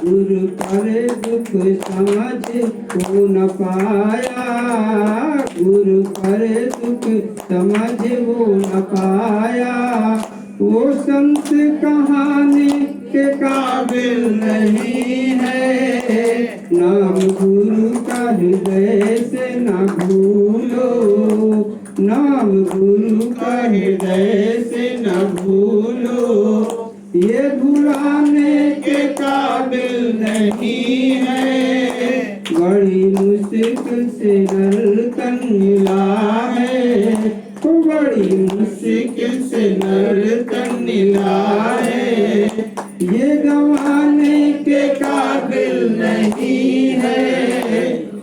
गुरु पर दुख समझ को न पाया, गुरु पर दुख समझ वो न पाया। वो संत कहानी के काबिल नहीं है, नाम गुरु का हृदय से न भूलो। नाम गुरु का हृदय से न भूलो। ये भुलाने के काबिल नहीं है, बड़ी मुश्किल से नर्तन मिला है। तो बड़ी मुश्किल से नर्तन मिला है। ये गंवाने के काबिल नहीं है,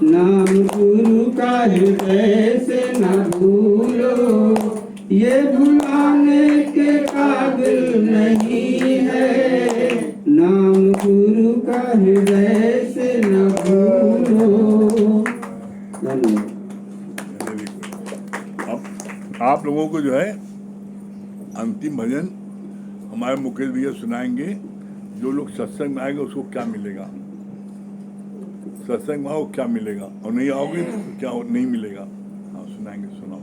नाम गुरु का हृदय से न भूलो। ये भुलाने के काबिल नहीं है, नाम गुरु का हृदय से न भूलो। धन्यवाद। आप लोगों को जो है अंतिम भजन हमारे मुकेश भैया सुनाएंगे। जो लोग सत्संग में आएंगे उसको क्या मिलेगा, सत्संग में आओ क्या मिलेगा, और नहीं आओगे तो क्या नहीं मिलेगा। हाँ सुनाएंगे, सुनाओ।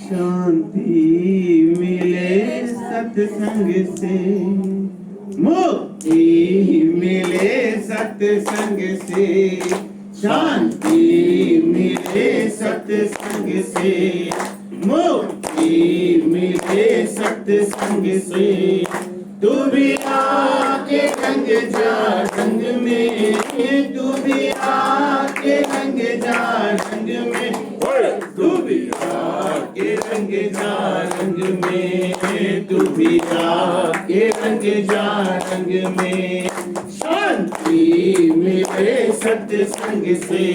शांति मिले सत्संग से, मुक्ति मिले सत्संग से। शांति मिले सत्संग से, मुक्ति मिले सत्संग से। तू भी आके रंग जा रंग में, तू भी आके रंग जा रंग में। तू भी आके रंग जा रंग में, तू भी आके रंग जा रंग में। शांति मिले सत्संग से,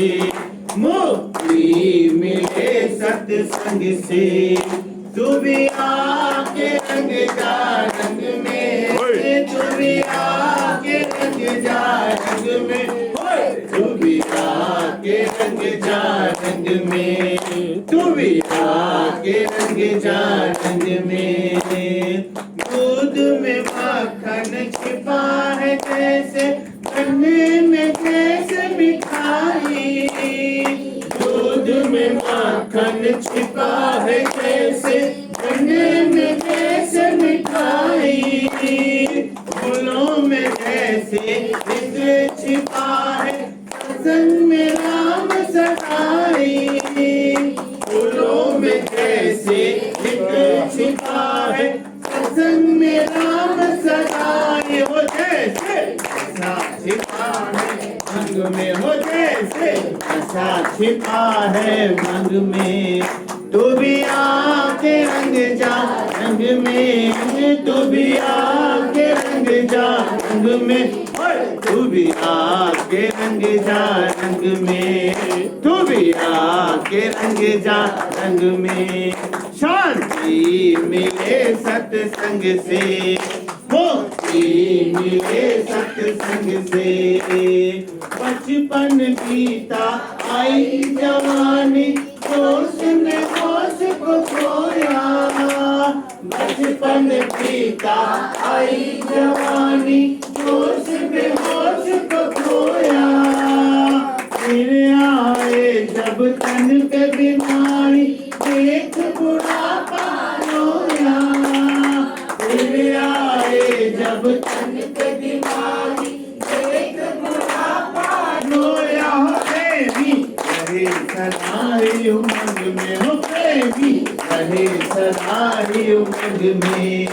मुक्ति मिले सत्संग से। तू भी आके रंग जा रंग में, तू भी आके रंग जा रंग में, तू भी आके रंग जा रंग में, तू भी आके रंग जा रंग में। दूध में माखन छिपा है जैसे, बनने में जैसे मिठाई, दूध में माखन छिपा है जैसे, बनने में जैसे मिठाई, फूलों में जैसे इत्र छिपा है, संग में राम सगाई, फूलों में जैसे इत्र छिपा है, संग में राम सगाई, हो जैसे ऐसा छिपा है रंग में, हो जैसे ऐसा छिपा है रंग में, तू भी आके रंग जा रंग में, तू भी आके रंग जा रंग में, तू भी आके रंग जा रंग में, तू भी आके रंग जा रंग में। शांति मिले सत्संग से, मुक्ति मिले सत्संग से, बचपन बीता आई जवानी, जोश ने होश को खोया, बचपन बीता आई जवानी, जोश ने होश को खोया, फिर आए जब तन पे बीमारी, देख बुढ़ापा रोया, फिर आए जब तन पे बीमारी, देख बुढ़ापा रोया, देवी रहे सदा ही उमंग में, हो देवी रहे सदा ही उमंग में,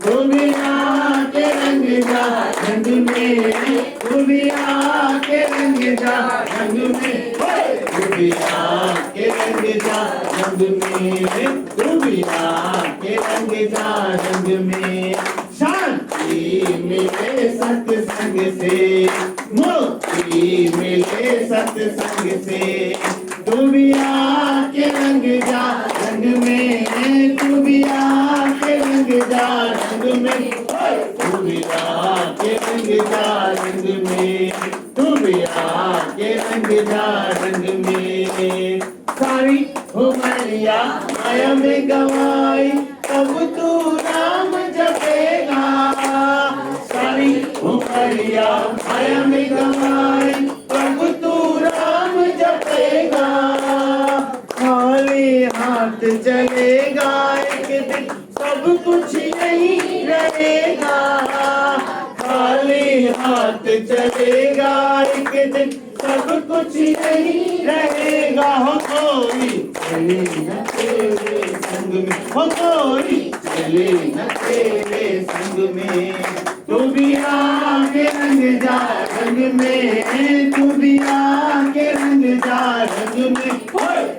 तू भी आके रंग जा रंग में, तू भी आके रंग जा रंग में, तू भी आके रंग जा रंग में, तू भी आके रंग जा रंग में। शांति मिले सत्संग से, मुक्ति मिले सत्संग से, तू भी आके रंग जा रंग में, तू भी आके रंग जा रंग में, तू भी आके रंग जा रंग में, तू भी आके रंग जा रंग में। सारी उमरिया माया में गवाई, तब तू राम जपेगा, सारी उमरिया माया में गवाई, तब तू राम जपेगा, खाली हाथ चलेगा एक दिन, सब कुछ यही रहेगा, खाली हाथ चलेगा एक दिन, सब कुछ यही रहेगा, हो कोई चले न तेरे संग में, हो कोई चले न तेरे संग में, तू भी आके रंग जा रंग में, तू भी आके रंग जा रंग में,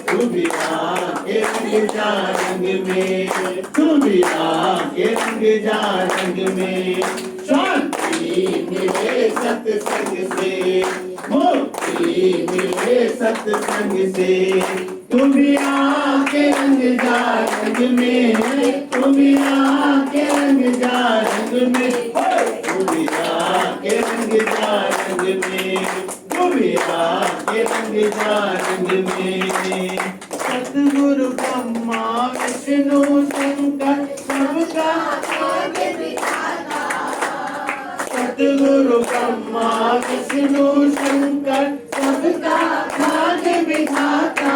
तू भी आके रंग जा रंग में, तू भी आके रंग जा रंग में। शांति मिले सत्संग से, मुक्ति मिले सत्संग से, तू भी आके रंग जा रंग में, तू भी आके रंग जा रंग में, तू भी आके रंग जा रंग में, तू भी आके रंग जा रंग में। सतगुरु ब्रह्मा विष्णु शंकर सबका आगे बिठाता, सतगुरु ब्रह्मा विष्णु शंकर सबका आगे बिठाता,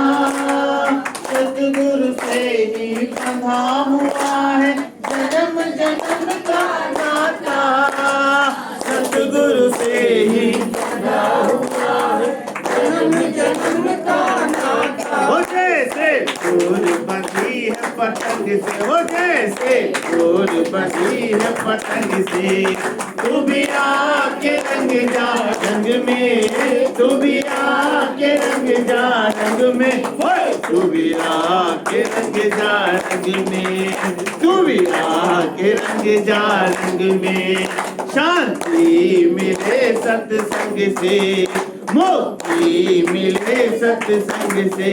सतगुरु से ही बंधा हुआ है जन्म जन्म का नाता, सतगुरु से ही बंधा हुआ है जन्म जन्म का नाता, हो जैसे दूर बंधी है पतंग से, हो जैसे दूर बंधी है पतंग से, तू भी आके रंग जा रंग में, तू भी आके रंग जा रंग में, तू भी आके रंग जा रंग में, तू भी आके रंग जा रंग में। शांति मिले सत्संग से, मुक्ति मिले सत्संग रंग से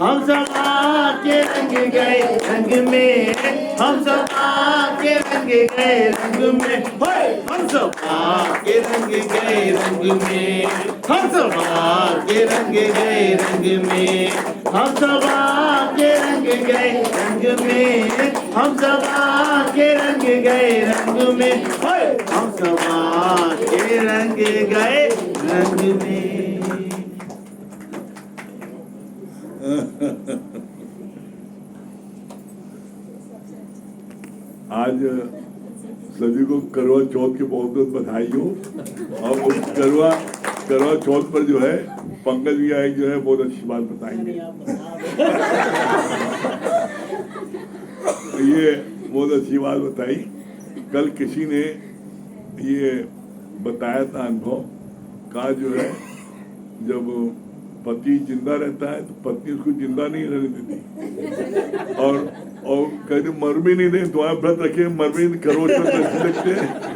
हम सब आके रंग गए रंग में हम सब आके रंग गए रंग में होए हम सब आके रंग गए रंग में हम सब आके रंग गए रंग में हम सब आके रंग गए रंग में हम सब आके रंग गए रंग में होए हम सब आके रंग गए रंग में आज सभी को करवा चौथ की बहुत बहुत बधाई हो। और उस करवा चौथ पर जो है पंकज भी आए जो है बहुत अच्छी बात बताएंगे। ये बहुत अच्छी बात बताई। कल किसी ने ये बताया था अनुभव का जो है जब पति जिंदा रहता है तो पत्नी उसको जिंदा नहीं रहने देती और कहते मर भी नहीं दे, तुम्हारे व्रत रखे मर भी नहीं, करो अच्छे लगते हैं।